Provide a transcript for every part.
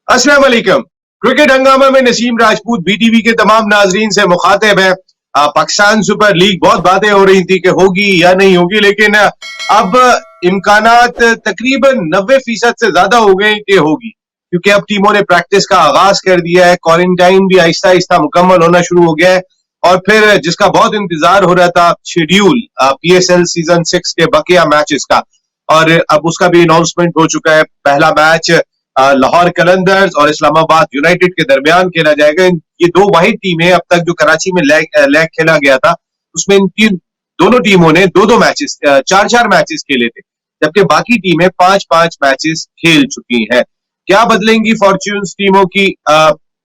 अस्सलाम वालेकुम। क्रिकेट हंगामा में नसीम राजपूत बीटीवी के तमाम नाजरीन से मुखातिब है। पाकिस्तान सुपर लीग बहुत बातें हो रही थी कि होगी या नहीं होगी, लेकिन अब इम्कानात तकरीबन 90% से ज्यादा हो गए कि होगी, क्योंकि अब टीमों ने प्रैक्टिस का आगाज कर दिया है। क्वारंटाइन भी आहिस्ता आहिस्ता मुकम्मल होना शुरू हो गया है और फिर जिसका बहुत इंतजार हो रहा था, शेड्यूल पीएसएल सीजन 6 के बकिया मैचेस का, और अब उसका भी अनाउंसमेंट हो चुका है। पहला मैच लाहौर कलंदर्स और इस्लामाबाद यूनाइटेड के दरमियान खेला जाएगा। ये दो वाहिद टीमें अब तक जो कराची में लैग खेला गया था, उसमें इन दोनों टीमों ने दो दो मैचेस, चार चार मैचेस खेले थे, जबकि बाकी टीमें पांच पांच मैचेस खेल चुकी हैं। क्या बदलेंगी फॉर्च्यून्स टीमों की?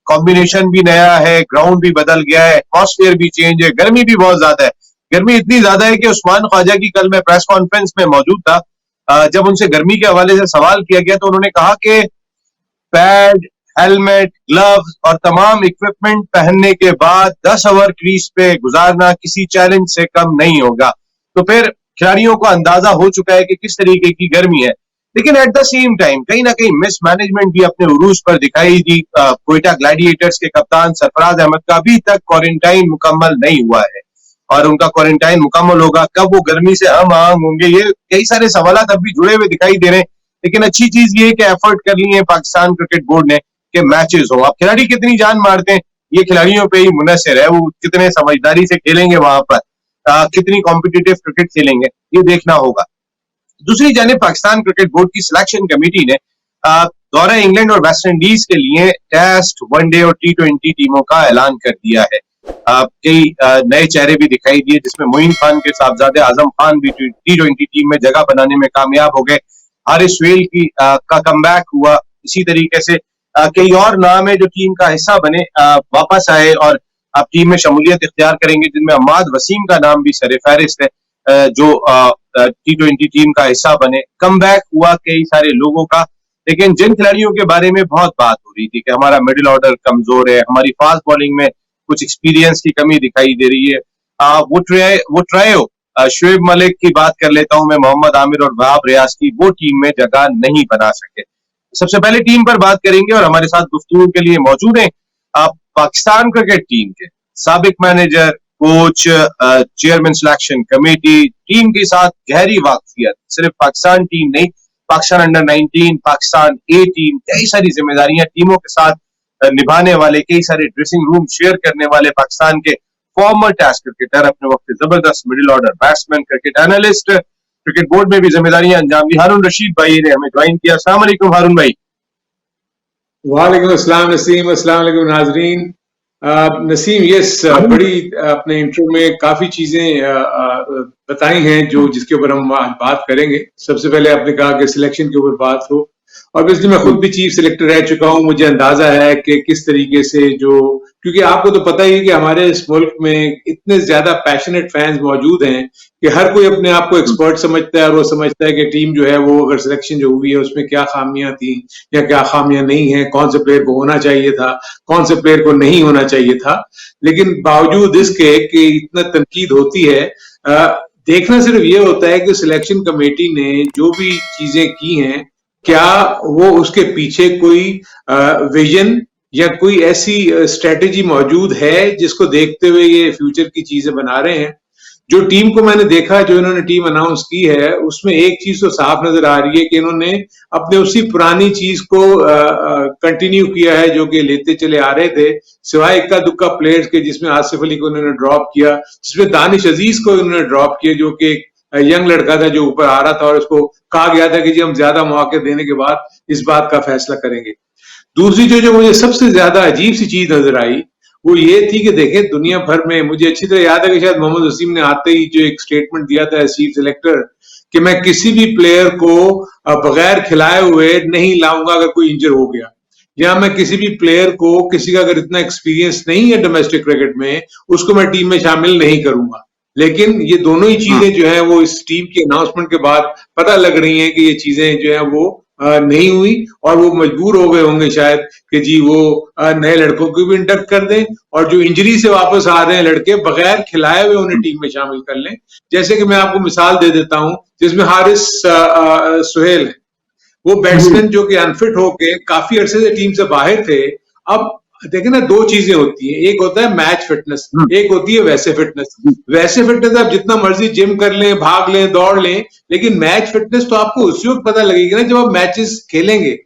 कॉम्बिनेशन भी नया है, ग्राउंड भी बदल गया है, एटमॉस्फेयर भी चेंज है, गर्मी भी बहुत ज्यादा है। गर्मी इतनी ज्यादा है कि उस्मान ख्वाजा की कल मैं प्रेस कॉन्फ्रेंस में मौजूद था। जब उनसे गर्मी के हवाले से सवाल किया गया तो उन्होंने कहा कि पैड, हेलमेट, ग्लव्स और तमाम इक्विपमेंट पहनने के बाद 10 ओवर क्रीज पे गुजारना किसी चैलेंज से कम नहीं होगा। तो फिर खिलाड़ियों को अंदाजा हो चुका है कि किस तरीके की गर्मी है, लेकिन एट द सेम टाइम कहीं ना कहीं मिसमैनेजमेंट भी अपने उरूज पर दिखाई दी। कोयटा ग्लैडिएटर्स के कप्तान सरफराज अहमद का अभी तक क्वारंटाइन मुकम्मल नहीं हुआ है और उनका क्वारंटाइन मुकम्मल होगा, कब वो गर्मी से हम आम होंगे, ये कई सारे सवाल अब भी जुड़े हुए दिखाई दे रहे हैं। लेकिन अच्छी चीज ये है कि एफर्ट कर ली है पाकिस्तान क्रिकेट बोर्ड ने कि मैचेस हो। अब खिलाड़ी कितनी जान मारते हैं ये खिलाड़ियों पे ही मुनहसर है, वो कितने समझदारी से खेलेंगे वहां पर, कितनी कॉम्पिटिटिव क्रिकेट खेलेंगे, ये देखना होगा। दूसरी जानिब पाकिस्तान क्रिकेट बोर्ड की सिलेक्शन कमेटी ने दौरा इंग्लैंड और वेस्ट इंडीज के लिए टेस्ट, वनडे और T20 टीमों का ऐलान कर दिया है। कई नए चेहरे भी दिखाई दिए, जिसमें मोइन खान के साहबजादे आजम खान भी T20 टीम में जगह बनाने में कामयाब हो गए। हारिस सुहेल की का कमबैक हुआ। इसी तरीके से कई और नाम है जो टीम का हिस्सा बने, वापस आए और अब टीम में शमूलियत इख्तियार करेंगे, जिनमें अम्माद वसीम का नाम भी सर फहरिस्त है, जो T20 टीम का हिस्सा बने। कमबैक हुआ कई सारे लोगों का, लेकिन जिन खिलाड़ियों के बारे में बहुत बात हो रही थी कि हमारा मिडिल ऑर्डर कमजोर है, हमारी फास्ट बॉलिंग में कुछ एक्सपीरियंस की कमी दिखाई दे रही है, वो ट्रायो शुएब मलिक की बात कर लेता हूं मैं, मोहम्मद आमिर और वहाब रियाज की, वो टीम में जगह नहीं बना सके। सबसे पहले टीम पर बात करेंगे और हमारे साथ गुफ्तगू के लिए मौजूद हैं पाकिस्तान क्रिकेट टीम के साबिक manager, coach, chairman selection committee, team के साथ गहरी वाकफियत, सिर्फ पाकिस्तान टीम नहीं, पाकिस्तान अंडर 19, पाकिस्तान ए टीम, कई सारी जिम्मेदारियां टीमों के साथ निभाने वाले, कई सारे ड्रेसिंग रूम शेयर करने वाले पाकिस्तान के फॉर्मर टेस्ट क्रिकेटर, अपने वक्त जबरदस्त middle order batsman, cricket analyst, cricket board में भी जिम्मेदारियां अंजाम दी, हारून रशीद भाई ने हमें ज्वाइन किया। अस्सलाम वालेकुम हारून भाई। वालेकुम अस्सलाम नसीम, अस्सलाम वालेकुम नाजरीन। नसीम, यस, बड़ी अपने इंट्रो में काफी चीजें बताई हैं जो जिसके ऊपर हम बात करेंगे। सबसे पहले आपने कहा कि सिलेक्शन के ऊपर बात हो, ऑब्वियसली मैं खुद भी चीफ सिलेक्टर रह चुका हूं, मुझे अंदाजा है कि किस तरीके से क्योंकि आपको तो पता ही है कि हमारे इस मुल्क में इतने ज्यादा पैशनेट फैंस मौजूद हैं कि हर कोई अपने आप को एक्सपर्ट समझता है और वो समझता है कि टीम जो है वो अगर सिलेक्शन जो हुई है उसमें क्या खामियां थी या क्या खामियां नहीं है, कौन से प्लेयर को होना चाहिए था, कौन से प्लेयर को नहीं होना चाहिए था। लेकिन बावजूद इसके कि इतना तनकीद होती है, देखना सिर्फ ये होता है कि सिलेक्शन कमेटी ने जो भी चीजें की हैं, क्या वो उसके पीछे कोई विजन या कोई ऐसी स्ट्रेटेजी मौजूद है जिसको देखते हुए ये फ्यूचर की चीजें बना रहे हैं। जो टीम को मैंने देखा, जो इन्होंने टीम अनाउंस की है, उसमें एक चीज तो साफ नजर आ रही है कि इन्होंने अपने उसी पुरानी चीज को कंटिन्यू किया है जो कि लेते चले आ रहे थे, सिवाय इक्का दुक्का प्लेयर्स के, जिसमें आसिफ अली को इन्होंने ड्रॉप किया, जिसमें दानिश अजीज को इन्होंने ड्रॉप किया, जो कि यंग लड़का था जो ऊपर आ रहा था और उसको कहा गया था कि जी हम ज्यादा मौके देने के बाद इस बात का फैसला करेंगे। दूसरी जो मुझे सबसे ज्यादा अजीब सी चीज नजर आई वो ये थी कि देखें, दुनिया भर में मुझे अच्छी तरह याद है कि शायद मोहम्मद वसीम ने आते ही जो एक स्टेटमेंट दिया था चीफ सिलेक्टर कि मैं किसी भी प्लेयर को बगैर खिलाए हुए नहीं लाऊंगा अगर कोई इंजर हो गया, या मैं किसी भी प्लेयर को, किसी का अगर इतना एक्सपीरियंस नहीं है डोमेस्टिक क्रिकेट में, उसको मैं टीम में शामिल नहीं करूंगा। लेकिन ये दोनों ही चीजें जो है वो इस टीम के अनाउंसमेंट के बाद पता लग रही हैं कि ये चीजें जो है वो नहीं हुई और वो मजबूर हो गए होंगे शायद कि जी वो नए लड़कों को भी इंडक्ट कर दें और जो इंजरी से वापस आ रहे हैं लड़के बगैर खिलाए हुए उन्हें टीम में शामिल कर लें। जैसे कि मैं आपको मिसाल दे देता हूं, जिसमें हारिस सुहेल है। वो बैट्समैन जो कि अनफिट होके काफी अरसे से टीम से बाहर थे, अब देखें ना, दो चीजें होती हैं, एक होता है मैच फिटनेस, एक होती है वैसे फिटनेस। वैसे फिटनेस आप जितना मर्जी जिम कर लें, भाग लें, दौड़ लें, लेकिन मैच फिटनेस तो आपको उसी वक्त पता लगेगी ना जब आप मैचेस खेलेंगे।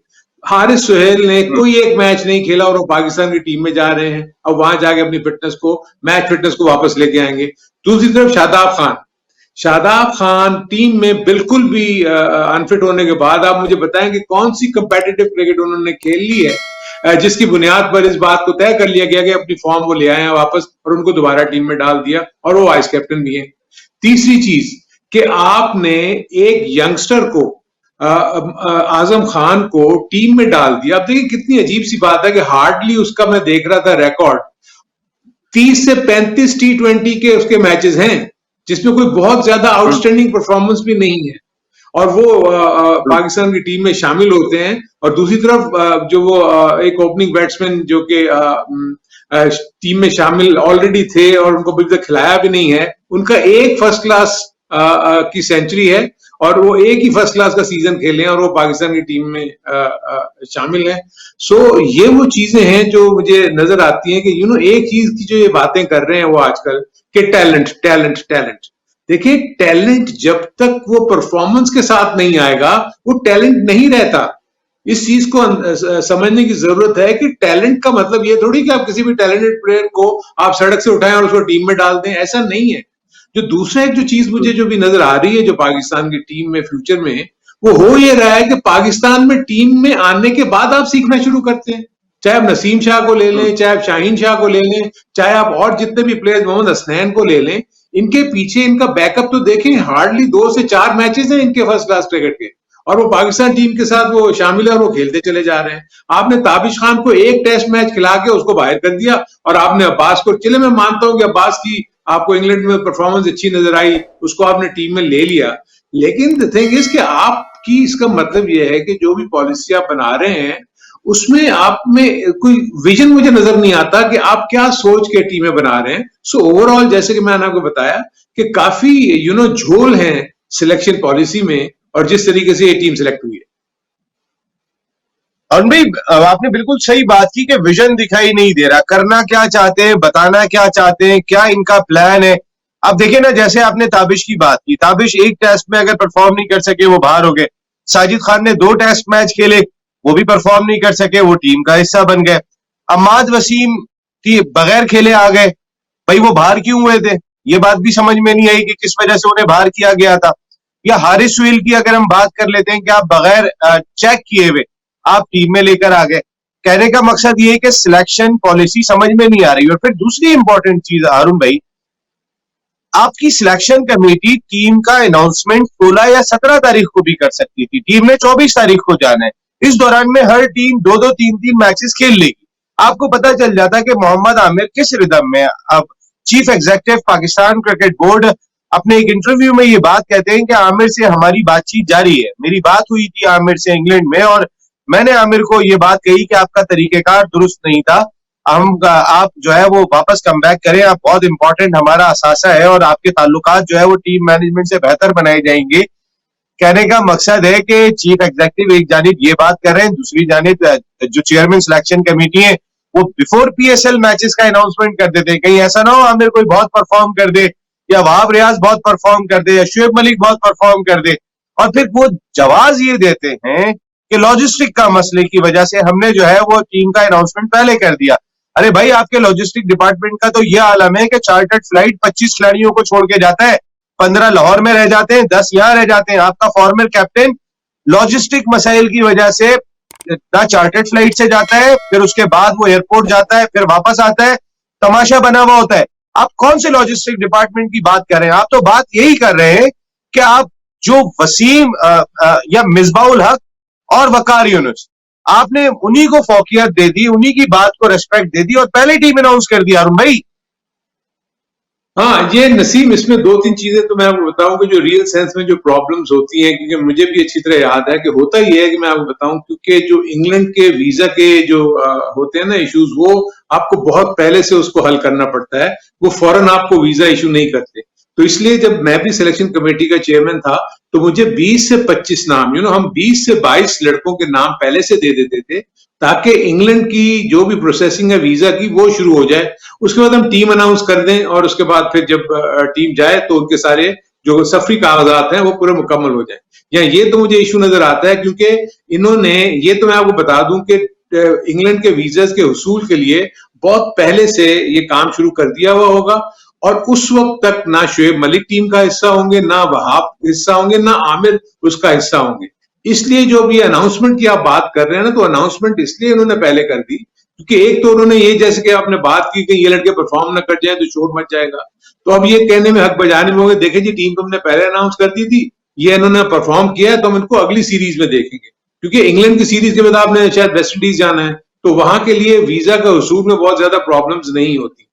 हारिस सुहेल ने कोई एक मैच नहीं खेला और वो पाकिस्तान की टीम में जा रहे हैं, अब वहां जाके अपनी फिटनेस को, मैच फिटनेस को वापस लेके आएंगे। दूसरी तरफ शादाब खान टीम में बिल्कुल भी अनफिट होने के बाद आप मुझे बताएं कि कौन सी कंपेटिटिव क्रिकेट उन्होंने खेल ली है जिसकी बुनियाद पर इस बात को तय कर लिया गया कि अपनी फॉर्म वो ले आए हैं वापस और उनको दोबारा टीम में डाल दिया और वो वाइस कैप्टन भी है। तीसरी चीज कि आपने एक यंगस्टर को आजम खान को टीम में डाल दिया। अब देखिए कितनी अजीब सी बात है कि हार्डली उसका मैं देख रहा था रिकॉर्ड 30 से 35 T20 के उसके मैचेस हैं जिसमें कोई बहुत ज्यादा आउटस्टैंडिंग परफॉर्मेंस भी नहीं है और वो पाकिस्तान की टीम में शामिल होते हैं। और दूसरी तरफ जो वो एक ओपनिंग बैट्समैन जो कि टीम में शामिल ऑलरेडी थे और उनको अभी तक खिलाया भी नहीं है, उनका एक फर्स्ट क्लास की सेंचुरी है और वो एक ही फर्स्ट क्लास का सीजन खेले हैं और वो पाकिस्तान की टीम में शामिल हैं। सो ये वो चीजें हैं जो मुझे नजर आती हैं कि एक चीज की जो ये बातें कर रहे हैं वो आजकल कि टैलेंट टैलेंट टैलेंट। देखिए टैलेंट जब तक वो परफॉर्मेंस के साथ नहीं आएगा वो टैलेंट नहीं रहता। इस चीज को समझने की जरूरत है कि टैलेंट का मतलब ये थोड़ी कि आप किसी भी टैलेंटेड प्लेयर को आप सड़क से उठाएं और उसको टीम में डाल दें, ऐसा नहीं है। जो दूसरा एक जो चीज मुझे जो भी नजर आ रही है जो पाकिस्तान की टीम में फ्यूचर में, वो हो ये रहा है कि पाकिस्तान में टीम में आने के बाद आप सीखना शुरू करते हैं। चाहे आप नसीम शाह को ले लें, चाहे आप शाहीन शाह को ले लें, चाहे आप और जितने भी प्लेयर्स मोहम्मद हसनैन को ले लें, इनके पीछे इनका बैकअप तो देखें, हार्डली 2 से 4 मैचेस हैं इनके फर्स्ट क्लास क्रिकेट के और वो पाकिस्तान टीम के साथ वो शामिल है और वो खेलते चले जा रहे हैं। आपने ताबिश खान को एक टेस्ट मैच खिला के उसको बाहर कर दिया और आपने अब्बास को, चले मैं मानता हूं कि अब्बास की आपको इंग्लैंड में परफॉर्मेंस अच्छी नजर आई, उसको आपने टीम में ले लिया, लेकिन द थिंग इज कि आपकी इसका मतलब यह है कि जो भी पॉलिसी आप बना रहे हैं उसमें आप में कोई विजन मुझे नजर नहीं आता कि आप क्या सोच के टीमें बना रहे हैं। सो ओवरऑल जैसे कि मैंने आपको बताया कि काफी झोल है सिलेक्शन पॉलिसी में और जिस तरीके से ये टीम सिलेक्ट हुई है। अरुण भाई आपने बिल्कुल सही बात की कि विजन दिखाई नहीं दे रहा, करना क्या चाहते हैं, बताना क्या चाहते हैं, क्या इनका प्लान है। अब देखिए ना, जैसे आपने ताबिश की बात की, ताबिश एक टेस्ट में अगर परफॉर्म नहीं कर सके वो बाहर हो गए। साजिद खान ने 2 टेस्ट मैच खेले, वो भी परफॉर्म नहीं कर सके, वो टीम का हिस्सा बन गए। अम्माद वसीम की बगैर खेले आ गए, भाई वो बाहर क्यों हुए थे, ये बात भी समझ में नहीं आई कि किस वजह से उन्हें बाहर किया गया था। या हारिस सुहेल की अगर हम बात कर लेते हैं कि आप बगैर चेक किए हुए आप टीम में लेकर आ गए। कहने का मकसद ये है कि सिलेक्शन पॉलिसी समझ में नहीं आ रही। और फिर दूसरी इंपॉर्टेंट चीज अरुण भाई, आपकी सिलेक्शन कमेटी टीम का अनाउंसमेंट 16 या 17 तारीख को भी कर सकती थी, टीम ने 24 तारीख को जाना है। इस दौरान में हर टीम 2-2, 3-3 मैचेस खेल लेगी। आपको पता चल जाता कि मोहम्मद आमिर किस रिदम में। अब chief executive Pakistan cricket board अपने एक इंटरव्यू में ये बात कहते हैं कि आमिर से हमारी बातचीत जारी है। मेरी बात हुई थी आमिर से इंग्लैंड में और मैंने आमिर को ये बात कही कि आपका तरीकेकार दुरुस्त नहीं था, आप जो है वो वापस कम बैक करें, आप बहुत इंपॉर्टेंट हमारा असासा है और आपके ताल्लुकात जो है वो टीम मैनेजमेंट से बेहतर बनाए जाएंगे। कहने का मकसद है कि चीफ एग्जीक्यूटिव एक जानिब ये बात कर रहे हैं, दूसरी जानिब जो चेयरमैन सिलेक्शन कमेटी है वो बिफोर PSL मैचेस का अनाउंसमेंट कर देते हैं। कहीं ऐसा ना हो आमिर कोई बहुत परफॉर्म कर दे या वहाब रियाज बहुत परफॉर्म कर दे या शुएब मलिक बहुत परफॉर्म कर दे और फिर वो जवाब ये देते हैं कि लॉजिस्टिक का मसले की वजह से हमने जो है वो टीम का अनाउंसमेंट पहले कर दिया। अरे भाई, आपके लॉजिस्टिक डिपार्टमेंट का तो यह आलम है कि चार्टर्ड फ्लाइट 25 खिलाड़ियों को छोड़ के जाता है, 15 लाहौर में रह जाते हैं, 10 यहां रह जाते हैं। आपका फॉर्मर कैप्टन लॉजिस्टिक मसाइल की वजह से ना चार्टर्ड फ्लाइट से जाता है, फिर उसके बाद वो एयरपोर्ट जाता है, फिर वापस आता है, तमाशा बना हुआ होता है। आप कौन से लॉजिस्टिक डिपार्टमेंट की बात कर रहे हैं? आप तो बात यही कर रहे हैं कि आप जो वसीम या मिसबाउल हक और वकार यूनुस, आपने उन्हीं को फौकियत दे दी, उन्हीं की बात को रिस्पेक्ट दे दी और पहले टीम अनाउंस कर दिया। अरुण भाई हाँ, ये नसीम, इसमें 2-3 चीजें तो मैं आपको बताऊं कि जो रियल सेंस में जो प्रॉब्लम्स होती हैं, क्योंकि मुझे भी अच्छी तरह याद है कि होता ही है कि मैं आपको बताऊं, क्योंकि जो इंग्लैंड के वीजा के जो होते हैं ना इश्यूज, वो आपको बहुत पहले से उसको हल करना पड़ता है, वो फौरन आपको वीजा इशू नहीं करते। तो इसलिए जब मैं भी सिलेक्शन कमेटी का चेयरमैन था तो मुझे 20 से 25 नाम, हम 20 से 22 लड़कों के नाम पहले से दे देते थे ताकि इंग्लैंड की जो भी प्रोसेसिंग है वीजा की वो शुरू हो जाए। उसके बाद हम टीम अनाउंस कर दें और उसके बाद फिर जब टीम जाए तो उनके सारे जो सफरी कागजात हैं वो पूरे मुकम्मल हो जाए। या ये तो मुझे इशू नजर आता है क्योंकि इन्होंने, ये तो मैं आपको बता दूं कि इंग्लैंड के वीजास के हुसूल के लिए बहुत पहले से ये काम शुरू कर दिया हुआ होगा और उस वक्त तक ना शोएब मलिक टीम का हिस्सा होंगे, ना वहाब हिस्सा होंगे, ना आमिर उसका हिस्सा होंगे। इसलिए जो भी अनाउंसमेंट की आप बात कर रहे हैं ना, तो अनाउंसमेंट इसलिए उन्होंने पहले कर दी क्योंकि एक तो उन्होंने ये, जैसे कि आपने बात की कि ये लड़के परफॉर्म ना कर जाए तो शोर मच जाएगा, तो अब ये कहने में हक बजाने में होंगे, देखें जी टीम तो हमने पहले अनाउंस कर दी थी, ये इन्होंने परफॉर्म किया है तो हम इनको अगली सीरीज में देखेंगे। क्योंकि इंग्लैंड की सीरीज के बाद आपने शायद वेस्ट इंडीज जाना है तो वहां के लिए वीजा का हुसूल में बहुत ज्यादा प्रॉब्लम्स नहीं होती।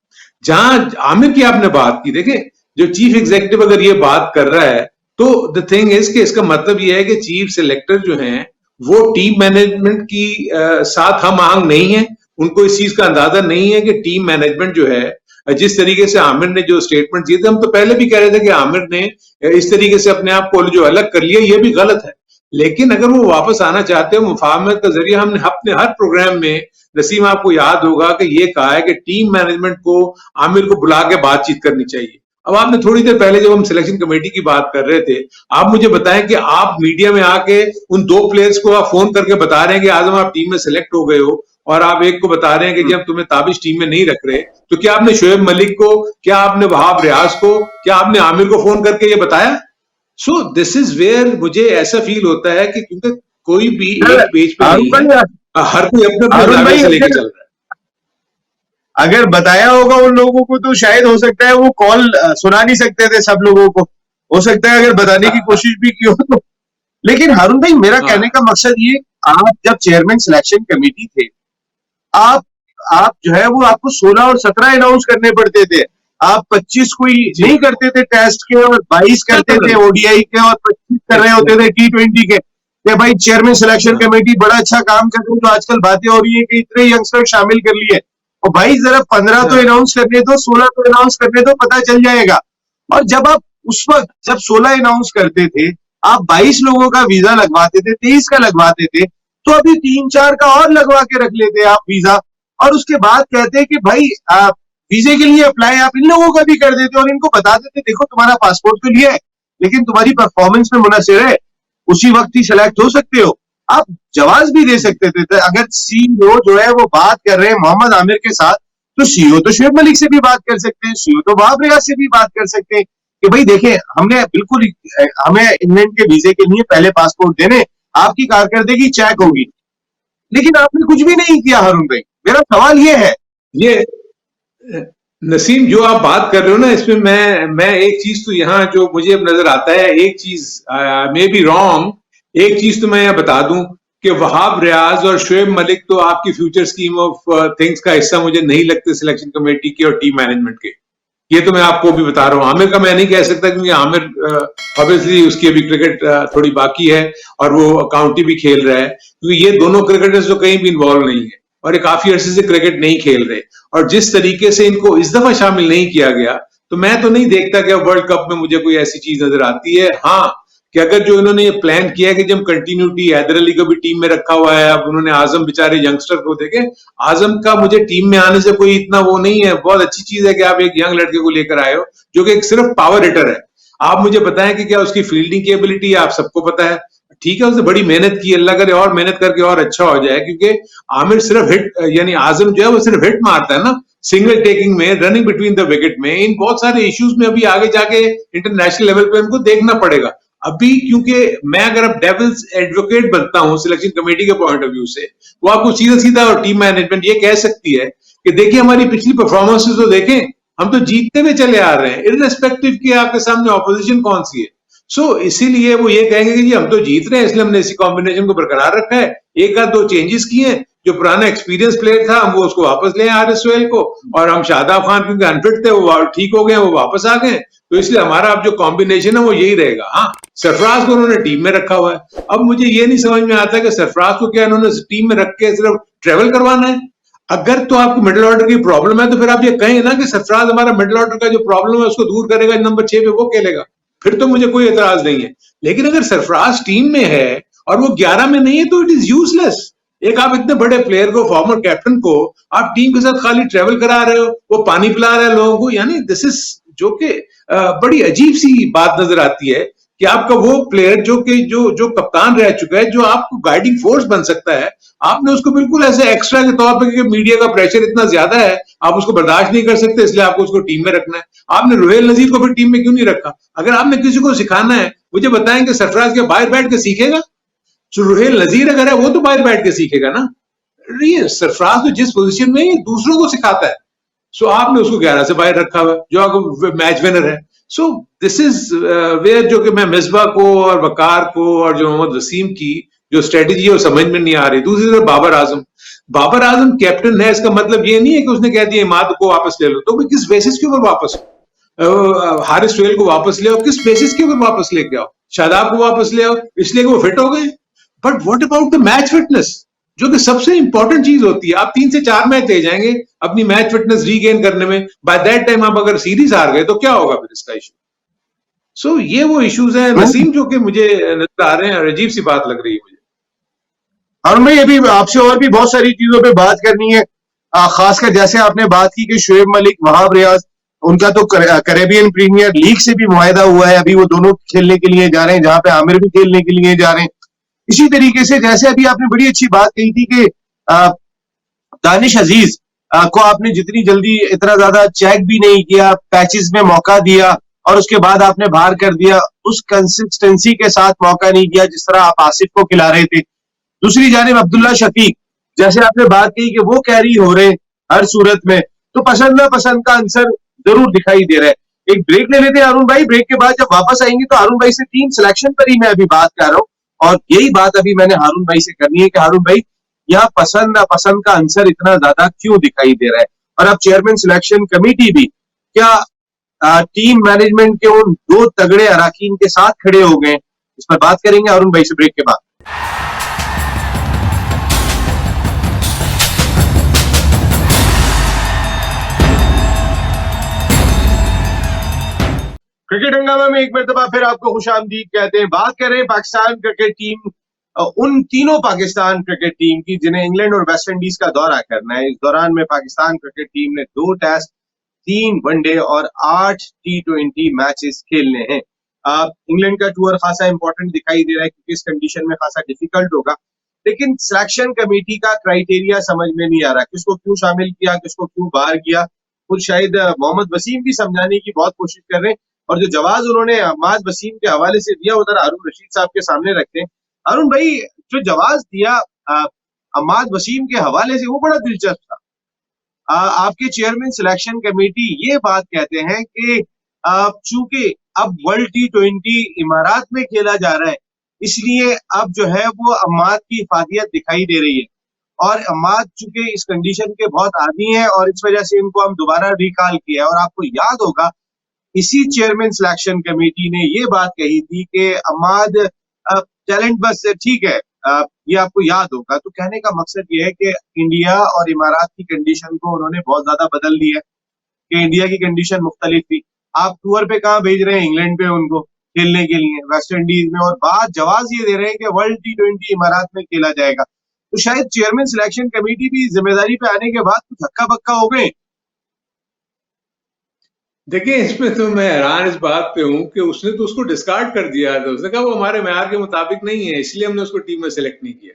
जहां आमिर की आपने बात की, देखें जो चीफ एग्जीक्यूटिव अगर ये बात कर रहा है तो द थिंग इज कि इसका मतलब ये है कि चीफ सिलेक्टर जो हैं वो टीम मैनेजमेंट की साथ हम आहंग नहीं है, उनको इस चीज का अंदाजा नहीं है कि टीम मैनेजमेंट जो है जिस तरीके से आमिर ने जो स्टेटमेंट दिए थे, हम तो पहले भी कह रहे थे कि आमिर ने इस तरीके से अपने आप को जो अलग कर लिया ये भी गलत है। लेकिन अगर वो वापस आना चाहते हो मुफाहमत का जरिए, हमने अपने हर प्रोग्राम में, नसीम आपको याद होगा कि ये कहा है कि टीम मैनेजमेंट को आमिर को बुला के बातचीत करनी चाहिए। अब आपने थोड़ी देर पहले जब हम सिलेक्शन कमेटी की बात कर रहे थे, आप मुझे बताएं कि आप मीडिया में आके उन 2 प्लेयर्स को आप फोन करके बता रहे हैं कि आज हम आप टीम में सिलेक्ट हो गए हो, और आप एक को बता रहे हैं कि जब तुम्हें ताबिश टीम में नहीं रख रहे, तो क्या आपने शोएब मलिक को, क्या आपने वहाब रियाज को, क्या आपने आमिर को फोन करके ये बताया? सो दिस इज वेयर मुझे ऐसा फील होता है कि क्योंकि कोई भी एक पेज पे नहीं है, हर कोई अपने दावे से लेके चल रहा है। अगर बताया होगा उन लोगों को तो शायद हो सकता है वो कॉल सुना नहीं सकते थे सब लोगों को, हो सकता है अगर बताने की कोशिश भी की हो तो। लेकिन हारून भाई मेरा कहने का मकसद ये, आप जब चेयरमैन सिलेक्शन कमेटी थे, आप जो है वो आपको 16 और 17 अनाउंस करने पड़ते थे, आप 25 कोई नहीं करते थे टेस्ट के और 22 करते थे ओडीआई के और 25 कर रहे होते थे T20 के। भाई चेयरमैन सिलेक्शन कमेटी बड़ा अच्छा काम कर रही है, तो आजकल बातें हो रही है कि इतने यंगस्टर शामिल कर लिए, और भाई जरा 15 तो अनाउंस करने दो, 16 तो अनाउंस करने दो, पता चल जाएगा। और जब आप उस वक्त जब 16 अनाउंस करते थे, आप 22 लोगों का वीजा लगवाते थे, 23 का लगवाते थे, तो अभी 3-4 का और लगवा के रख लेते आप वीजा, और उसके बाद कहते हैं कि भाई वीजे के लिए अप्लाई आप इन लोगों का भी कर देते और इनको बता देते देखो तुम्हारा पासपोर्ट तो लिया है लेकिन तुम्हारी परफॉर्मेंस में मुनसिर है, उसी वक्त ही सिलेक्ट हो सकते हो। आप जवाब भी दे सकते थे। तो अगर सीईओ जो है वो बात कर रहे हैं मोहम्मद आमिर के साथ, तो सीईओ तो शोएब मलिक से भी बात कर सकते हैं, सीईओ तो वहाब रियाज से भी बात कर सकते हैं कि भाई देखें हमने बिल्कुल, हमें इंग्लैंड के वीजे के लिए पहले पासपोर्ट देने, आपकी कारकर्दगी चेक होगी। लेकिन आपने कुछ भी नहीं किया हारून भाई। मेरा सवाल ये है, ये नसीम जो आप बात कर रहे हो ना, इसमें मैं एक चीज तो यहाँ जो मुझे अब नजर आता है, एक चीज मे बी रॉन्ग, एक चीज तो मैं यहाँ बता दूं कि वहाब रियाज और शोएब मलिक तो आपकी फ्यूचर स्कीम ऑफ थिंग्स का हिस्सा मुझे नहीं लगते सिलेक्शन कमेटी के और टीम मैनेजमेंट के। ये तो मैं आपको भी बता रहा हूँ। आमिर का मैं नहीं कह सकता क्योंकि आमिर ऑब्वियसली उसकी अभी क्रिकेट थोड़ी बाकी है और वो काउंटी भी खेल रहा है, क्योंकि ये दोनों क्रिकेटर्स तो कहीं भी इन्वॉल्व नहीं है और ये काफी अरसे से क्रिकेट नहीं खेल रहे, और जिस तरीके से इनको इस दफा शामिल नहीं किया गया, तो मैं तो नहीं देखता कि वर्ल्ड कप में मुझे कोई ऐसी चीज नजर आती है। हाँ, कि अगर जो इन्होंने ये प्लान किया है कि जब कंटिन्यूटी, हैदर अली को भी टीम में रखा हुआ है, अब उन्होंने आजम बेचारे यंगस्टर को देखे, आजम का मुझे टीम में आने से कोई इतना वो नहीं है। बहुत अच्छी चीज है कि आप एक यंग लड़के को लेकर आए हो जो कि एक सिर्फ पावर हिटर है। आप मुझे बताएं कि क्या उसकी फील्डिंग की एबिलिटी है, आप सबको पता है, ठीक है, उसने बड़ी मेहनत की, अल्लाह करे और मेहनत करके और अच्छा हो जाए, क्योंकि आमिर सिर्फ हिट, यानी आजम जो है वो सिर्फ हिट मारता है ना, सिंगल टेकिंग में, रनिंग बिटवीन द विकेट में, इन बहुत सारे इश्यूज में अभी आगे जाके इंटरनेशनल लेवल पे उनको देखना पड़ेगा। अभी क्योंकि मैं अगर अब डेविल्स एडवोकेट बनता हूं सिलेक्शन कमेटी के पॉइंट ऑफ व्यू से, वो आपको सीधा सीधा और टीम मैनेजमेंट ये कह सकती है कि देखिए हमारी पिछली परफॉर्मेंसेस तो देखें, हम तो जीतते हुए चले आ रहे हैं, इररिस्पेक्टिव कि आपके सामने ऑपोजिशन कौन सी है। सो इसीलिए वो ये कहेंगे कि जी हम तो जीत रहे हैं इसलिए हमने इसी कॉम्बिनेशन को बरकरार रखा है, एक आध 2 चेंजेस किए हैं, जो पुराना एक्सपीरियंस प्लेयर था हम वो उसको वापस ले आए RSL को, और हम शादाब खान क्योंकि अनफिट थे वो ठीक हो गए, वो वापस आ गए, तो इसलिए हमारा अब जो कॉम्बिनेशन है वो यही रहेगा। हाँ, सरफराज को उन्होंने टीम में रखा हुआ है। अब मुझे ये नहीं समझ में आता कि सरफराज को क्या इन्होंने टीम में रख के सिर्फ ट्रेवल करवाना है। अगर तो आपको मिडिल ऑर्डर की प्रॉब्लम है तो फिर आप ये कहें ना कि सरफराज हमारा मिडिल ऑर्डर का जो प्रॉब्लम है उसको दूर करेगा, नंबर 6 पे वो खेलेगा, फिर तो मुझे कोई एतराज नहीं है। लेकिन अगर सरफराज टीम में है और वो 11 में नहीं है तो इट इज यूजलेस। एक आप इतने बड़े प्लेयर को, फॉर्मर कैप्टन को आप टीम के साथ खाली ट्रेवल करा रहे हो, वो पानी पिला रहे हैं लोगों को, यानी दिस इज जो कि बड़ी अजीब सी बात नजर आती है कि आपका वो प्लेयर जो कि जो कप्तान रह चुका है, जो आपको गाइडिंग फोर्स बन सकता है, आपने उसको बिल्कुल ऐसे एक्स्ट्रा के तौर पे, कि मीडिया का प्रेशर इतना ज्यादा है, आप उसको बर्दाश्त नहीं कर सकते, इसलिए आपको उसको टीम में रखना है। आपने रुहेल नजीर को फिर टीम में क्यों नहीं रखा? अगर आपने किसी को सिखाना है, मुझे बताएं कि सरफराज के बाहर बैठ के सीखेगा? जो रुहेल नजीर अगर है वो तो बाहर बैठ के सीखेगा ना। ये सरफराज तो जिस पोजीशन में है दूसरों को सिखाता है, सो आपने उसको 11 से बाहर रखा हुआ जो आपको मैच विनर है। सो दिस इज वेयर जो कि मैं मिसबा को और वकार को और जो मोहम्मद वसीम की जो स्ट्रेटेजी है वो समझ में नहीं आ रही। दूसरी तरफ बाबर आजम कैप्टन है, इसका मतलब ये नहीं है कि उसने कह दिया इमाद को वापस ले लो, तो किस बेसिस के ऊपर वापस हारिस फेल को वापस ले आओ, किस बेसिस के ऊपर वापस लेके आओ? शादाब को वापस ले आओ इसलिए कि वो फिट हो गए। But what about the match fitness, जो कि सबसे इंपॉर्टेंट चीज होती है। आप 3 से 4 मैच ले जाएंगे अपनी मैच फिटनेस रीगेन करने में, बाय दैट टाइम आप अगर सीरीज हार गए तो क्या होगा फिर इसका इशू? सो ये वो इश्यूज हैं नसीम जो कि मुझे नजर आ रहे हैं और अजीब सी बात लग रही है मुझे। और मैं अभी आपसे और भी बहुत सारी चीजों पे बात करनी है, खासकर जैसे आपने बात की कि शुएब मलिक, वहाब रियाज, उनका तो कैरेबियन प्रीमियर लीग से भी मुआहदा हुआ है, अभी वो दोनों खेलने के लिए जा रहे हैं, जहां पे आमिर भी खेलने के लिए जा रहे हैं। इसी तरीके से जैसे अभी आपने बड़ी अच्छी बात कही थी कि दानिश अजीज को आपने जितनी जल्दी इतना ज्यादा चेक भी नहीं किया, पैचेस में मौका दिया और उसके बाद आपने बाहर कर दिया, उस कंसिस्टेंसी के साथ मौका नहीं दिया जिस तरह आप आसिफ को खिला रहे थे। दूसरी जानिब अब्दुल्ला शफीक, जैसे आपने बात की कि वो कैरी हो रहे हर सूरत में, तो पसंद ना पसंद का आंसर जरूर दिखाई दे रहा है। एक ब्रेक ले लेते हैं अरुण भाई, ब्रेक के बाद जब वापस आएंगे तो अरुण भाई से टीम सिलेक्शन पर ही मैं अभी बात कर रहा हूं, और यही बात अभी मैंने हारून भाई से करनी है कि हारून भाई यहाँ पसंद नापसंद का आंसर इतना ज्यादा क्यों दिखाई दे रहा है, और अब चेयरमैन सिलेक्शन कमेटी भी क्या टीम मैनेजमेंट के उन 2 तगड़े अराकीन के साथ खड़े हो गए? इस पर बात करेंगे अरुण भाई से ब्रेक के बाद। क्रिकेट हंगामा में एक मरतबा फिर आपको खुशामदीद कहते हैं। बात करें पाकिस्तान क्रिकेट टीम, उन तीनों पाकिस्तान क्रिकेट टीम की जिन्हें इंग्लैंड और वेस्ट इंडीज का दौरा करना है। इस दौरान में पाकिस्तान क्रिकेट टीम ने 2 टेस्ट, 3 वनडे और 8 T20 मैचेस खेलने हैं। इंग्लैंड का टूर खासा इंपॉर्टेंट दिखाई दे रहा है क्योंकि इस कंडीशन में खासा डिफिकल्ट होगा, लेकिन सिलेक्शन कमेटी का क्राइटेरिया समझ में नहीं आ रहा, किसको क्यों शामिल किया, किसको क्यों बाहर किया। खुद शायद मोहम्मद वसीम भी समझाने की बहुत कोशिश कर रहे हैं, और जो जवाब उन्होंने अहमद वसीम के हवाले से दिया उधर हारून रशीद साहब के सामने रखते हैं। हारून भाई, जो जवाब दिया अहमद वसीम के हवाले से वो बड़ा दिलचस्प था। आपके चेयरमैन सिलेक्शन कमेटी ये बात कहते हैं कि चूंकि अब वर्ल्ड T20 इमारात में खेला जा रहा है, इसलिए अब जो है वो अहमद की इफादियत दिखाई दे रही है, और अहमद चूंकि इस कंडीशन के बहुत आदी हैं और इस वजह से इनको हम दोबारा रिकॉल किया है। और आपको याद होगा इसी चेयरमैन सिलेक्शन कमेटी ने ये बात कही थी कि अहमद टैलेंट बस ठीक है, ये आपको याद होगा। तो कहने का मकसद ये है कि इंडिया और इमारात की कंडीशन को उन्होंने बहुत ज्यादा बदल दिया है, कि इंडिया की कंडीशन मुख्तलिफ थी। आप टूर पे कहाँ भेज रहे हैं? इंग्लैंड पे उनको खेलने के लिए, वेस्ट इंडीज में, और बात जवाब ये दे रहे हैं कि वर्ल्ड T20 इमारात में खेला जाएगा। तो शायद चेयरमैन सिलेक्शन कमेटी भी जिम्मेदारी पे आने के बाद कुछ हक्का बक्का हो गए। देखिए, इसमें तो मैं हैरान इस बात पे हूं कि उसने तो उसको डिस्कार्ड कर दिया था। उसने कहा वो हमारे मेयार के मुताबिक नहीं है, इसलिए हमने उसको टीम में सेलेक्ट नहीं किया।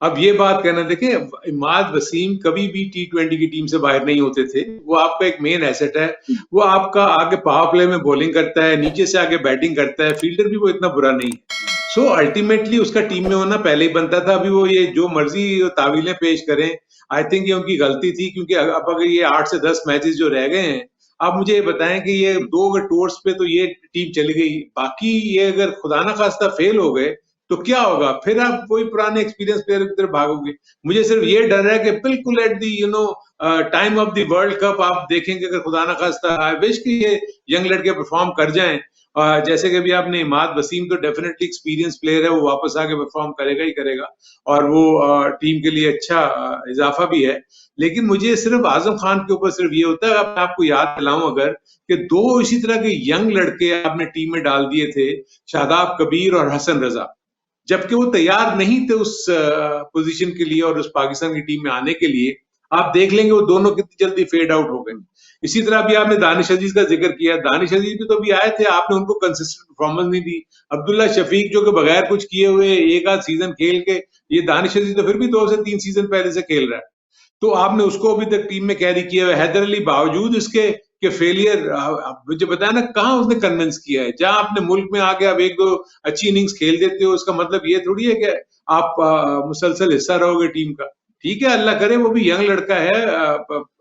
अब ये बात कहना, देखिए इमाद वसीम कभी भी T20 की टीम से बाहर नहीं होते थे। वो आपका एक मेन एसेट है, वो आपका आगे पावर प्ले में बॉलिंग करता है, नीचे से आगे बैटिंग करता है, फील्डर भी वो इतना बुरा नहीं है। सो अल्टीमेटली उसका टीम में होना पहले ही बनता था। अभी वो ये जो मर्जी तावीलें पेश करें, आई थिंक ये उनकी गलती थी, क्योंकि अब अगर ये 8 से 10 मैचेस जो रह गए हैं, आप मुझे ये बताएं कि ये 2 टूर्स पे तो ये टीम चली गई, बाकी ये अगर खुदा ना खास्ता फेल हो गए तो क्या होगा? फिर आप वही पुराने एक्सपीरियंस प्लेयर की तरफ भागोगे। मुझे सिर्फ ये डर है कि बिल्कुल at the time of the world cup आप देखेंगे, अगर खुदा ना खास्ता, आई विश कि ये यंग लड़के परफॉर्म कर जाएं। जैसे कि अभी आपने इमाद वसीम, तो डेफिनेटली एक्सपीरियंस प्लेयर है, वो वापस आके परफॉर्म करेगा ही करेगा और वो टीम के लिए अच्छा इजाफा भी है। लेकिन मुझे सिर्फ आजम खान के ऊपर सिर्फ ये होता है, मैं आपको याद दिलाऊं अगर, कि दो इसी तरह के यंग लड़के आपने टीम में डाल दिए थे, शादाब कबीर और हसन रजा, जबकि वो तैयार नहीं थे उस पोजीशन के लिए और उस पाकिस्तान की टीम में आने के लिए। आप देख लेंगे वो दोनों कितनी जल्दी फेड आउट हो गए। इसी तरह भी आपने दानिश अजीज का जिक्र किया, दानिश अजीज भी तो भी आए थे, आपने उनको कंसिस्टेंट परफॉर्मेंस नहीं दी। अब्दुल्ला शफीक जो कि बगैर कुछ किए हुए एक आध सीजन खेल के, ये दानिश अजीज तो फिर भी 2 से 3 सीजन पहले से खेल रहा है, तो आपने उसको अभी तक टीम में कैरी किया हुआ है। हैदर अली बावजूद इसके कि फेलियर, मुझे बताया ना कहाँ उसने कन्विंस किया है। जहां अपने मुल्क में आके आप 1-2 अच्छी इनिंग्स खेल देते हो, उसका मतलब ये थोड़ी है कि आप मुसलसल हिस्सा रहोगे टीम का। ठीक है, अल्लाह करे वो भी यंग लड़का है,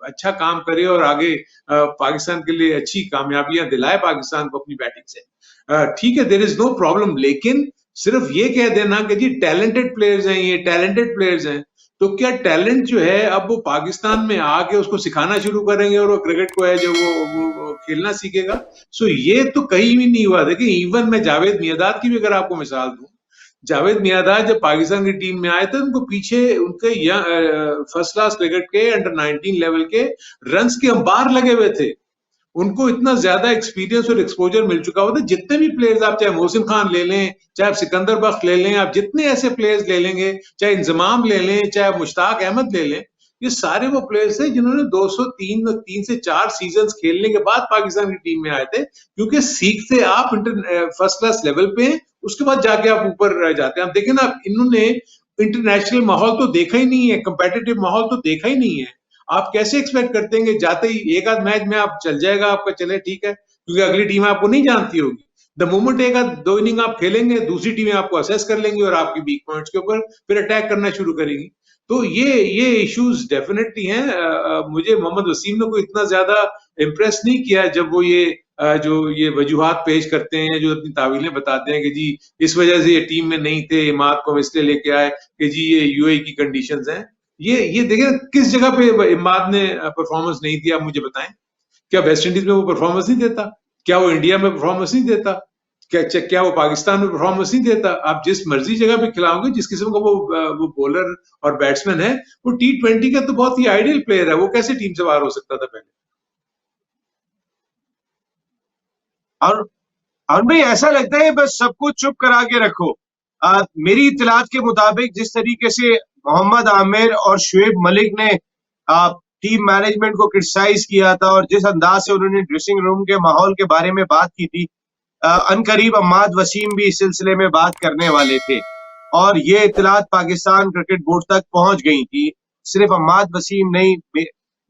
अच्छा काम करे और आगे पाकिस्तान के लिए अच्छी कामयाबियां दिलाए पाकिस्तान को अपनी बैटिंग से। ठीक है, देयर इज नो प्रॉब्लम, लेकिन सिर्फ ये कह देना कि जी टैलेंटेड प्लेयर्स हैं, ये टैलेंटेड प्लेयर्स हैं, तो क्या टैलेंट जो है अब वो पाकिस्तान में आके उसको सिखाना शुरू करेंगे और वो क्रिकेट को है जो वो खेलना सीखेगा? सो ये तो कहीं भी नहीं हुआ। देखिए, इवन मैं जावेद मियांदाद की भी अगर आपको मिसाल दूं, जावेद मियांदाद जब पाकिस्तान की टीम में आए थे, उनको पीछे उनके फर्स्ट क्लास क्रिकेट के अंडर 19 लेवल के रन्स के अंबार लगे हुए थे। उनको इतना ज्यादा एक्सपीरियंस और एक्सपोजर मिल चुका होता है। जितने भी प्लेयर्स आप, चाहे मोहसिन खान ले लें, चाहे आप सिकंदर बख्श ले लें, आप जितने ऐसे प्लेयर्स ले लेंगे, चाहे इंजमाम ले लें, चाहे मुश्ताक अहमद ले लें, ये सारे वो प्लेयर्स थे जिन्होंने 3 से 4 सीजन खेलने के बाद पाकिस्तान की टीम में आए थे, क्योंकि सीखते आप फर्स्ट क्लास लेवल पे, उसके बाद जाके आप ऊपर जाते हैं। आप देखें ना, इन्होंने इंटरनेशनल माहौल तो देखा ही नहीं है, कंपेटिटिव माहौल तो देखा ही नहीं है। आप कैसे एक्सपेक्ट करते हैं कि जाते ही एक आध मैच में आप चल जाएगा आपका, चले ठीक है, क्योंकि अगली टीम आपको नहीं जानती होगी। द मोमेंट एक आध 2 इनिंग आप खेलेंगे, दूसरी टीमें आपको असेस कर लेंगी और आपकी वीक पॉइंट्स के ऊपर फिर अटैक करना शुरू करेंगी। तो ये इश्यूज डेफिनेटली हैं। मुझे मोहम्मद वसीम ने कोई इतना ज्यादा इम्प्रेस नहीं किया जब वो जो ये वजूहात पेश करते हैं, जो अपनी तावीलें बताते हैं कि जी इस वजह से ये टीम में नहीं थे, इमाद को हम इसलिए लेके आए कि जी ये यूएई की कंडीशंस हैं। ये देखें किस जगह पे इमाद ने परफॉर्मेंस नहीं दिया, मुझे बताएं। क्या वेस्ट इंडीज में वो परफॉर्मेंस नहीं देता? क्या वो इंडिया में परफॉर्मेंस नहीं देता? क्या वो पाकिस्तान में परफॉर्मेंस नहीं देता? आप जिस मर्जी जगह पे खिलाओगे, जिस किस्म का वो बॉलर और बैट्समैन है, वो T20 का तो बहुत ही आइडियल प्लेयर है, वो कैसे टीम से बाहर हो सकता था पहले? और भाई ऐसा लगता है बस सब कुछ चुप करा के रखो। मेरी इत्तलात के मुताबिक जिस तरीके से मोहम्मद आमिर और शुएब मलिक ने टीम मैनेजमेंट को क्रिटिसाइज किया था और जिस अंदाज से उन्होंने ड्रेसिंग रूम के माहौल के बारे में बात की थी, अनकरीब अम्माद वसीम भी इस सिलसिले में बात करने वाले थे और ये इत्तलात पाकिस्तान क्रिकेट बोर्ड तक पहुंच गई थी। सिर्फ अम्माद वसीम नहीं,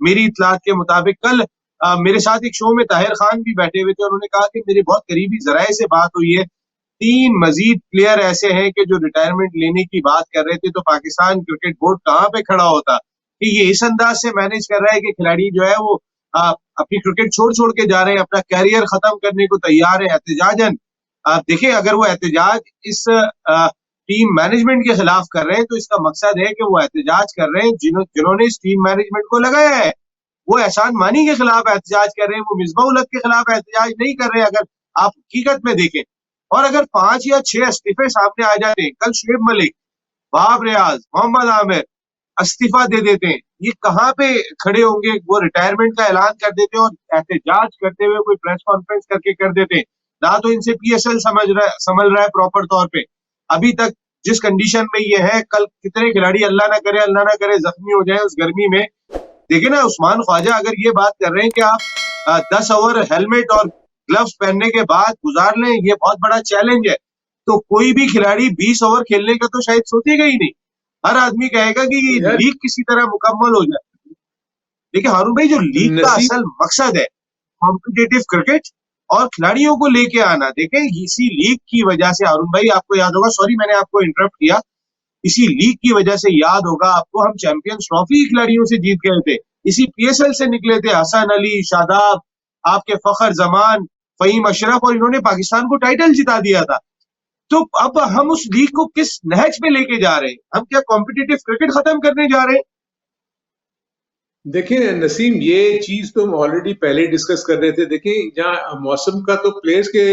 मेरी इत्तलात के मुताबिक कल मेरे साथ एक शो में ताहिर खान भी बैठे हुए थे, उन्होंने कहा कि मेरी बहुत करीबी जराए से बात हुई है, 3 मजीद प्लेयर ऐसे हैं कि जो रिटायरमेंट लेने की बात कर रहे थे, तो पाकिस्तान क्रिकेट बोर्ड कहाँ पे खड़ा होता कि ये इस अंदाज से मैनेज कर रहा है कि खिलाड़ी जो है वो अपनी क्रिकेट छोड़ के जा रहे हैं, अपना कैरियर खत्म करने को तैयार है एहतजाजन। देखिए, अगर वो एहतजाज इस टीम मैनेजमेंट के खिलाफ कर रहे हैं तो इसका मकसद है कि वो एहतजाज कर रहे हैं जिन्होंने इस टीम मैनेजमेंट को लगाया है। वो एहसान मानी के खिलाफ एहतजाज कर रहे हैं, वो मिसबा उल हक के खिलाफ एहतजाज नहीं कर रहे हैं, अगर आप हकीकत में देखें। और अगर 5 या 6 इस्तीफे सामने आ जाते हैं, कल शुएब मलिक, वहाब रियाज, मोहम्मद आमिर इस्तीफा दे देते हैं, ये कहाँ पे खड़े होंगे? वो रिटायरमेंट का ऐलान कर देते हैं और एहतजाज करते हुए कोई प्रेस कॉन्फ्रेंस करके कर देते हैं। ना तो इनसे PSL समझ रहा है प्रॉपर तौर पे अभी तक जिस कंडीशन में ये है। कल कितने खिलाड़ी अल्लाह ना करे जख्मी हो जाए उस गर्मी में। देखिए ना, उस्मान ख्वाजा अगर ये बात कर रहे हैं कि आप 10 ओवर हेलमेट और ग्लव्स पहनने के बाद गुजार लें, ये बहुत बड़ा चैलेंज है, तो कोई भी खिलाड़ी 20 ओवर खेलने का तो शायद सोचेगा ही नहीं। हर आदमी कहेगा कि लीग किसी तरह मुकम्मल हो जाए। देखिए हारून भाई, जो लीग का असल मकसद है कॉम्पिटिटिव क्रिकेट और खिलाड़ियों को लेके आना। देखें, इसी लीग की वजह से हारून भाई, आपको याद होगा, सॉरी मैंने आपको इंटरप्ट किया, इसी लीग की वजह से याद होगा आपको, हम चैंपियंस ट्रॉफी खिलाड़ियों से जीत गए थे, इसी PSL से निकले थे हसन अली, शादाब, आपके फखर जमान, फहीम अशरफ, और इन्होंने पाकिस्तान को टाइटल जिता दिया था। तो अब हम उस लीग को किस नहज पे लेके जा रहे हैं? हम क्या कॉम्पिटिटिव क्रिकेट खत्म करने जा रहे हैं? देखिए नसीम, ये चीज तो हम ऑलरेडी पहले डिस्कस कर रहे थे। देखिए, जहाँ मौसम का तो प्लेयर्स के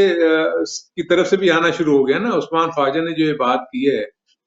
की तरफ से भी आना शुरू हो गया ना। उस्मान ख्वाजा ने जो ये बात की है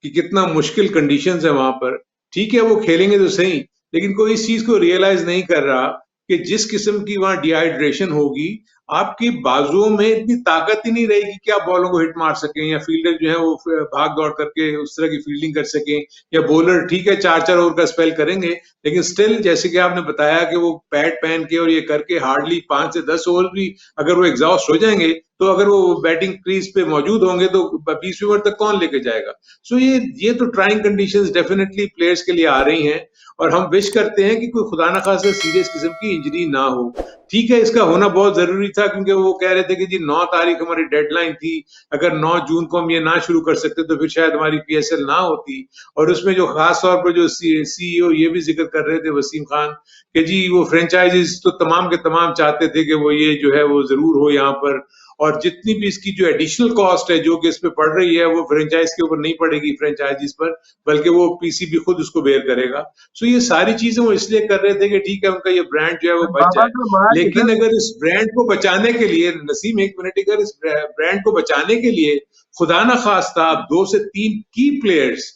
कि कितना मुश्किल कंडीशंस है वहां पर। ठीक है, वो खेलेंगे तो सही, लेकिन कोई इस चीज को रियलाइज नहीं कर रहा कि जिस किस्म की वहां डिहाइड्रेशन होगी, आपकी बाजुओं में इतनी ताकत ही नहीं रहेगी कि आप बॉलों को हिट मार सकें, या फील्डर जो है वो भाग दौड़ करके उस तरह की फील्डिंग कर सकें, या बॉलर ठीक है 4-4 ओवर का स्पेल करेंगे, लेकिन स्टिल जैसे कि आपने बताया कि वो पैड पहन के और ये करके हार्डली 5 से 10 ओवर भी अगर वो एग्जॉस्ट हो जाएंगे, तो अगर वो बैटिंग क्रीज पे मौजूद होंगे तो 20 ओवर तक कौन लेके जाएगा। सो ये तो ट्राइंग कंडीशंस डेफिनेटली प्लेयर्स के लिए आ रही हैं, और हम विश करते हैं कि कोई खुदा ना खास्ता सीरियस किस्म की इंजरी ना हो। ठीक है, इसका होना बहुत जरूरी था, क्योंकि वो कह रहे थे कि जी 9 तारीख हमारी डेडलाइन थी, अगर 9 जून को हम ये ना शुरू कर सकते तो फिर शायद हमारी पीएसएल ना होती। और उसमें जो खास तौर पर जो सीईओ ये भी जिक्र कर रहे थे, वसीम खान, कि जी वो फ्रेंचाइजीज तो तमाम के तमाम चाहते थे कि वो ये जो है वो जरूर हो यहाँ पर, और जितनी भी इसकी जो एडिशनल कॉस्ट है जो कि इस पे पड़ रही है, वो फ्रेंचाइज के ऊपर नहीं पड़ेगी फ्रेंचाइजीज पर, बल्कि वो पीसीबी खुद उसको बेयर करेगा। सो ये सारी चीजें वो इसलिए कर रहे थे कि ठीक है उनका ये ब्रांड जो है वो बच बाबा जाए। तो महान लेकिन इधर अगर इस ब्रांड को बचाने के लिए, नसीम एक मिनट, अगर इस ब्रांड को बचाने के लिए खुदा ना खास्ता आप 2 से 3 की प्लेयर्स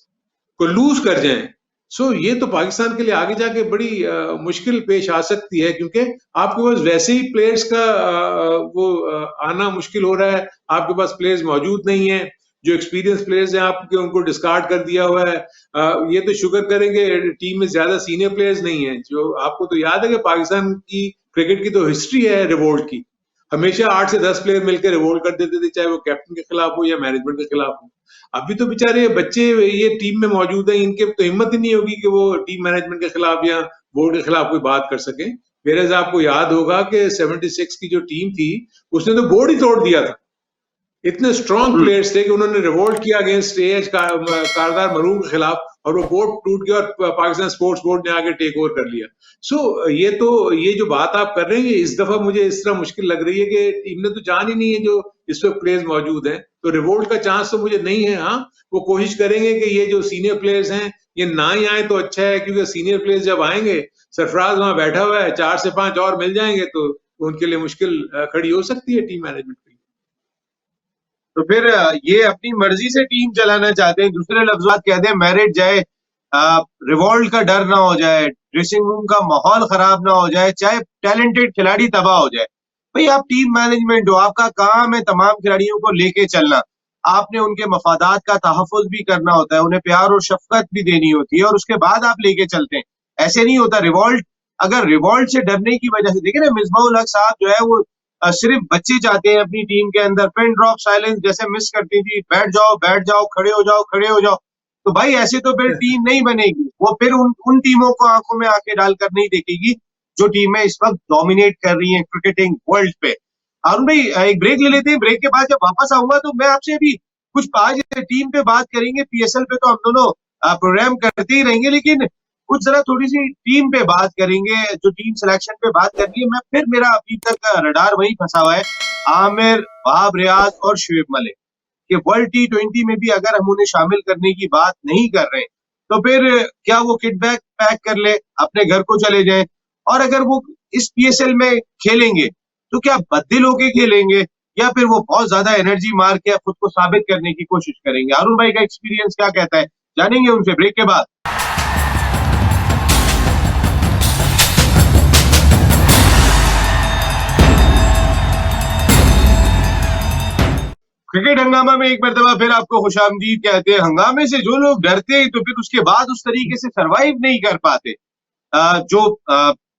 को लूज कर जाएं, सो ये तो पाकिस्तान के लिए आगे जाके बड़ी मुश्किल पेश आ सकती है, क्योंकि आपके पास वैसे ही प्लेयर्स का आना मुश्किल हो रहा है। आपके पास प्लेयर्स मौजूद नहीं है, जो एक्सपीरियंस प्लेयर्स हैं आपके उनको डिस्कार्ड कर दिया हुआ है। ये तो शुक्र करेंगे टीम में ज्यादा सीनियर प्लेयर्स नहीं है। जो आपको तो याद है कि पाकिस्तान की क्रिकेट की तो हिस्ट्री है रिवोल्ट की, हमेशा 8 से 10 प्लेयर मिलकर रिवोल्ट कर देते थे, चाहे वो कैप्टन के खिलाफ हो या मैनेजमेंट के खिलाफ हो। अभी तो बेचारे बच्चे ये टीम में मौजूद हैं, इनके तो हिम्मत ही नहीं होगी कि वो टीम मैनेजमेंट के खिलाफ या बोर्ड के खिलाफ कोई बात कर सके। वेरएज़ आपको याद होगा कि 76 की जो टीम थी, उसने तो बोर्ड ही तोड़ दिया था। इतने स्ट्रॉन्ग प्लेयर्स थे कि उन्होंने रिवोल्ट किया अगेंस्ट एएच कारदार मरूम के खिलाफ, और वो बोर्ड टूट गया और पाकिस्तान स्पोर्ट्स बोर्ड ने आगे टेक ओवर कर लिया। ये जो बात आप कर रहे हैं, इस दफा मुझे इस तरह मुश्किल लग रही है कि टीम ने तो जान ही नहीं है जो इस वक्त प्लेयर्स मौजूद हैं, तो रिवोल्ट का चांस तो मुझे नहीं है। हाँ, वो कोशिश करेंगे कि ये जो सीनियर प्लेयर्स हैं ये ना ही आए तो अच्छा है, क्योंकि सीनियर प्लेयर्स जब आएंगे, सरफराज वहां बैठा हुआ है, 4 से 5 और मिल जाएंगे तो उनके लिए मुश्किल खड़ी हो सकती है टीम मैनेजमेंट के लिए। तो फिर ये अपनी मर्जी से टीम चलाना चाहते हैं। दूसरे लफ्ज़ात कहते हैं मेरिट जाए, रिवॉल्ट का डर ना हो जाए, ड्रेसिंग रूम का माहौल खराब ना हो जाए, चाहे टैलेंटेड खिलाड़ी तबाह हो जाए। भाई आप टीम मैनेजमेंट हो, आपका काम है तमाम खिलाड़ियों को लेके चलना। आपने उनके मफादात का तहफ़्फ़ुज़ भी करना होता है, उन्हें प्यार और शफ़क़त भी देनी होती है, और उसके बाद आप लेके चलते हैं। ऐसे नहीं होता रिवॉल्ट, अगर रिवॉल्ट से डरने की वजह से, देखिए ना मिसबाह-उल हक साहब जो है वो सिर्फ बच्चे चाहते हैं अपनी टीम के अंदर पिन ड्रॉप साइलेंस जैसे मिस करती थी, बैठ जाओ, खड़े हो जाओ, खड़े हो जाओ। तो भाई ऐसे तो फिर टीम नहीं बनेगी। वो फिर उन टीमों को आंखों में आंखें डालकर नहीं देखेगी जो टीमें इस वक्त डोमिनेट कर रही हैं क्रिकेटिंग वर्ल्ड पे। अरुण भाई एक ब्रेक ले लेते हैं, ब्रेक के बाद जब वापस आऊंगा तो मैं आपसे भी कुछ आज टीम पे बात करेंगे, पीएसएल पे तो हम दोनों प्रोग्राम करते ही रहेंगे, लेकिन कुछ जरा थोड़ी सी टीम पे बात करेंगे, जो टीम सिलेक्शन पे बात करनी है। मैं फिर मेरा अभी तक का रडार वही फंसा हुआ है, आमिर, वहाब रियाज और शुएब मलिक कि वर्ल्ड T20 में भी अगर हम उन्हें शामिल करने की बात नहीं कर रहे तो फिर क्या वो किट बैग पैक कर ले, अपने घर को चले जाए, और अगर वो इस पीएसएल में खेलेंगे तो क्या बददिल होके खेलेंगे या फिर वो बहुत ज्यादा एनर्जी मार के खुद को साबित करने की कोशिश करेंगे। अरुण भाई का एक्सपीरियंस क्या कहता है, जानेंगे उनसे ब्रेक के बाद। क्रिकेट हंगामा में एक मरतबा फिर आपको खुशामदीद कहते हैं। हंगामे से जो लोग डरते हैं तो फिर उसके बाद उस तरीके से सरवाइव नहीं कर पाते जो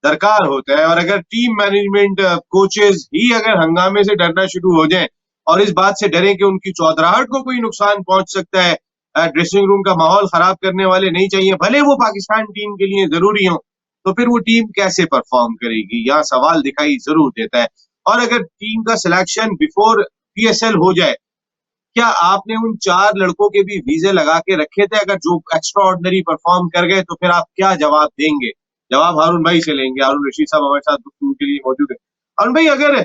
दरकार होता है। और अगर टीम मैनेजमेंट कोचेस ही अगर हंगामे से डरना शुरू हो जाएं और इस बात से डरें कि उनकी चौधराहट को कोई नुकसान पहुंच सकता है, ड्रेसिंग रूम का माहौल खराब करने वाले नहीं चाहिए, भले वो पाकिस्तान टीम के लिए जरूरी हो, तो फिर वो टीम कैसे परफॉर्म करेगी, यहाँ सवाल दिखाई जरूर देता है। और अगर टीम का सिलेक्शन बिफोर पीएसएल हो जाए, क्या आपने उन 4 लड़कों के भी वीजे लगा के रखे थे? अगर जो एक्स्ट्रा ऑर्डिनरी परफॉर्म कर गए तो फिर आप क्या जवाब देंगे? जवाब हारून भाई से लेंगे। हारून रशीद साहब हमारे साथ गुफ्तगू के लिए मौजूद है। हारून भाई, अगर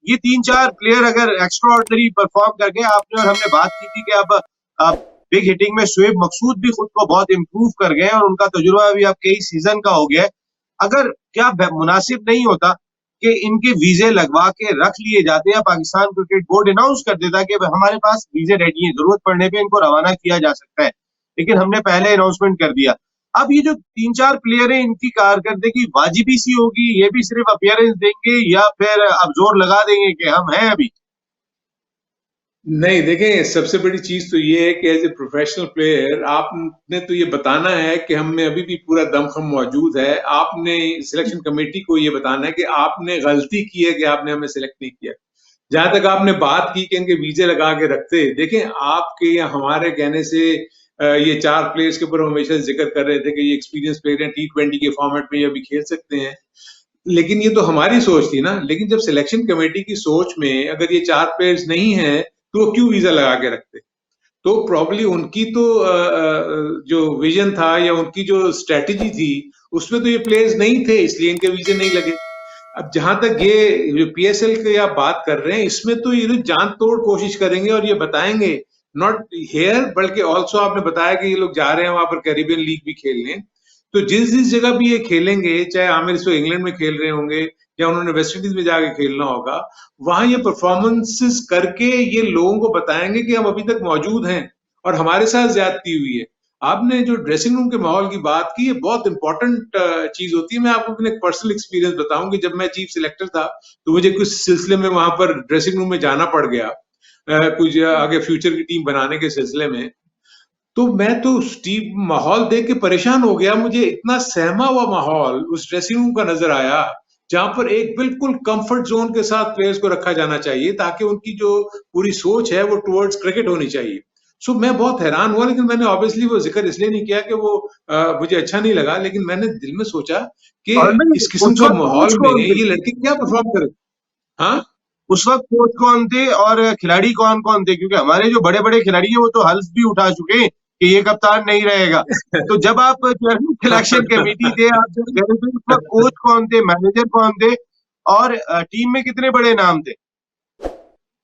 ये 3-4 प्लेयर अगर एक्स्ट्रा ऑर्डिनरी परफॉर्म करके, आपने और हमने बात की थी कि अब बिग हिटिंग में शोएब मकसूद भी खुद को बहुत इम्प्रूव कर गए और उनका तजुर्बा भी अब कई सीजन का हो गया है। अगर क्या मुनासिब नहीं होता कि इनके वीजे लगवा के रख लिए जाते, या पाकिस्तान क्रिकेट बोर्ड अनाउंस कर देता कि हमारे पास वीजे रेडी है, जरूरत पड़ने पे इनको रवाना किया जा सकता है, लेकिन हमने पहले अनाउंसमेंट कर दिया। अब ये जो 3-4 प्लेयर हैं, इनकी कारकर्दगी वाजिबी सी होगी, ये भी सिर्फ अपीयरेंस देंगे या फिर अब जोर लगा देंगे कि हम हैं अभी? नहीं, देखें, सबसे बड़ी चीज तो ये है कि एज ए प्रोफेशनल प्लेयर आपने तो ये बताना है कि हम में अभी भी पूरा दमखम मौजूद है। आपने सिलेक्शन कमेटी को ये बताना है कि आपने गलती की है कि आपने हमें सिलेक्ट नहीं किया। जहां तक आपने बात की कि इनके वीजे लगा के रखते, देखें, आपके या हमारे कहने से ये 4 प्लेयर्स के ऊपर हम हमेशा जिक्र कर रहे थे कि ये एक्सपीरियंस प्लेयर हैं, T20 के फॉर्मेट में ये अभी खेल सकते हैं। लेकिन ये तो हमारी सोच थी ना। लेकिन जब सिलेक्शन कमेटी की सोच में अगर ये 4 प्लेयर्स नहीं हैं, तो वो क्यों वीजा लगा के रखते? तो प्रॉब्ली उनकी तो जो विजन था या उनकी जो स्ट्रेटेजी थी, उसमें तो ये प्लेयर्स नहीं थे, इसलिए इनके वीजे नहीं लगे। अब जहां तक ये पीएसएल की आप बात कर रहे हैं, इसमें तो ये लोग जान तोड़ कोशिश करेंगे और ये बताएंगे, नॉट हेयर बल्कि ऑल्सो आपने बताया कि ये लोग जा रहे हैं वहां पर कैरिबियन लीग भी खेलने। तो जिस जिस जगह भी ये खेलेंगे, चाहे आमिर इस इंग्लैंड में खेल रहे होंगे या उन्होंने वेस्ट इंडीज में जाके खेलना होगा, वहां ये परफॉर्मेंसेस करके ये लोगों को बताएंगे कि हम अभी तक मौजूद हैं और हमारे साथ ज्यादती हुई है। आपने जो ड्रेसिंग रूम के माहौल की बात की, ये बहुत इंपॉर्टेंट चीज होती है। मैं आपको अपने पर्सनल एक्सपीरियंस बताऊं कि जब मैं चीफ सिलेक्टर था, तो मुझे कुछ सिलसिले में वहां पर ड्रेसिंग रूम में जाना पड़ गया, कुछ आगे फ्यूचर की टीम बनाने के सिलसिले में। तो मैं तो स्टीव माहौल देख के परेशान हो गया। मुझे इतना सहमा हुआ माहौल उस ड्रेसिंग रूम का नजर आया, जहां पर एक बिल्कुल कंफर्ट जोन के साथ प्लेयर्स को रखा जाना चाहिए ताकि उनकी जो पूरी सोच है वो टुवर्ड्स क्रिकेट होनी चाहिए। सो मैं बहुत हैरान हुआ, लेकिन मैंने ऑब्वियसली वो जिक्र इसलिए नहीं किया कि वो मुझे अच्छा नहीं लगा, लेकिन मैंने दिल में सोचा कि और मैं इस किस्म उस के वक्त कोच माहौल में कौन थे? ये लड़के क्या परफॉर्म करे। हाँ, उस वक्त कोच कौन थे और खिलाड़ी कौन कौन थे? क्योंकि हमारे जो बड़े बड़े खिलाड़ी हैं वो तो हल्फ भी उठा चुके हैं कि ये कप्तान नहीं रहेगा। तो जब आप चेयरमैन सिलेक्शन कमेटी थे, आप जब गए थे, उस वक्त कोच कौन थे, मैनेजर कौन थे, और टीम में कितने बड़े नाम थे?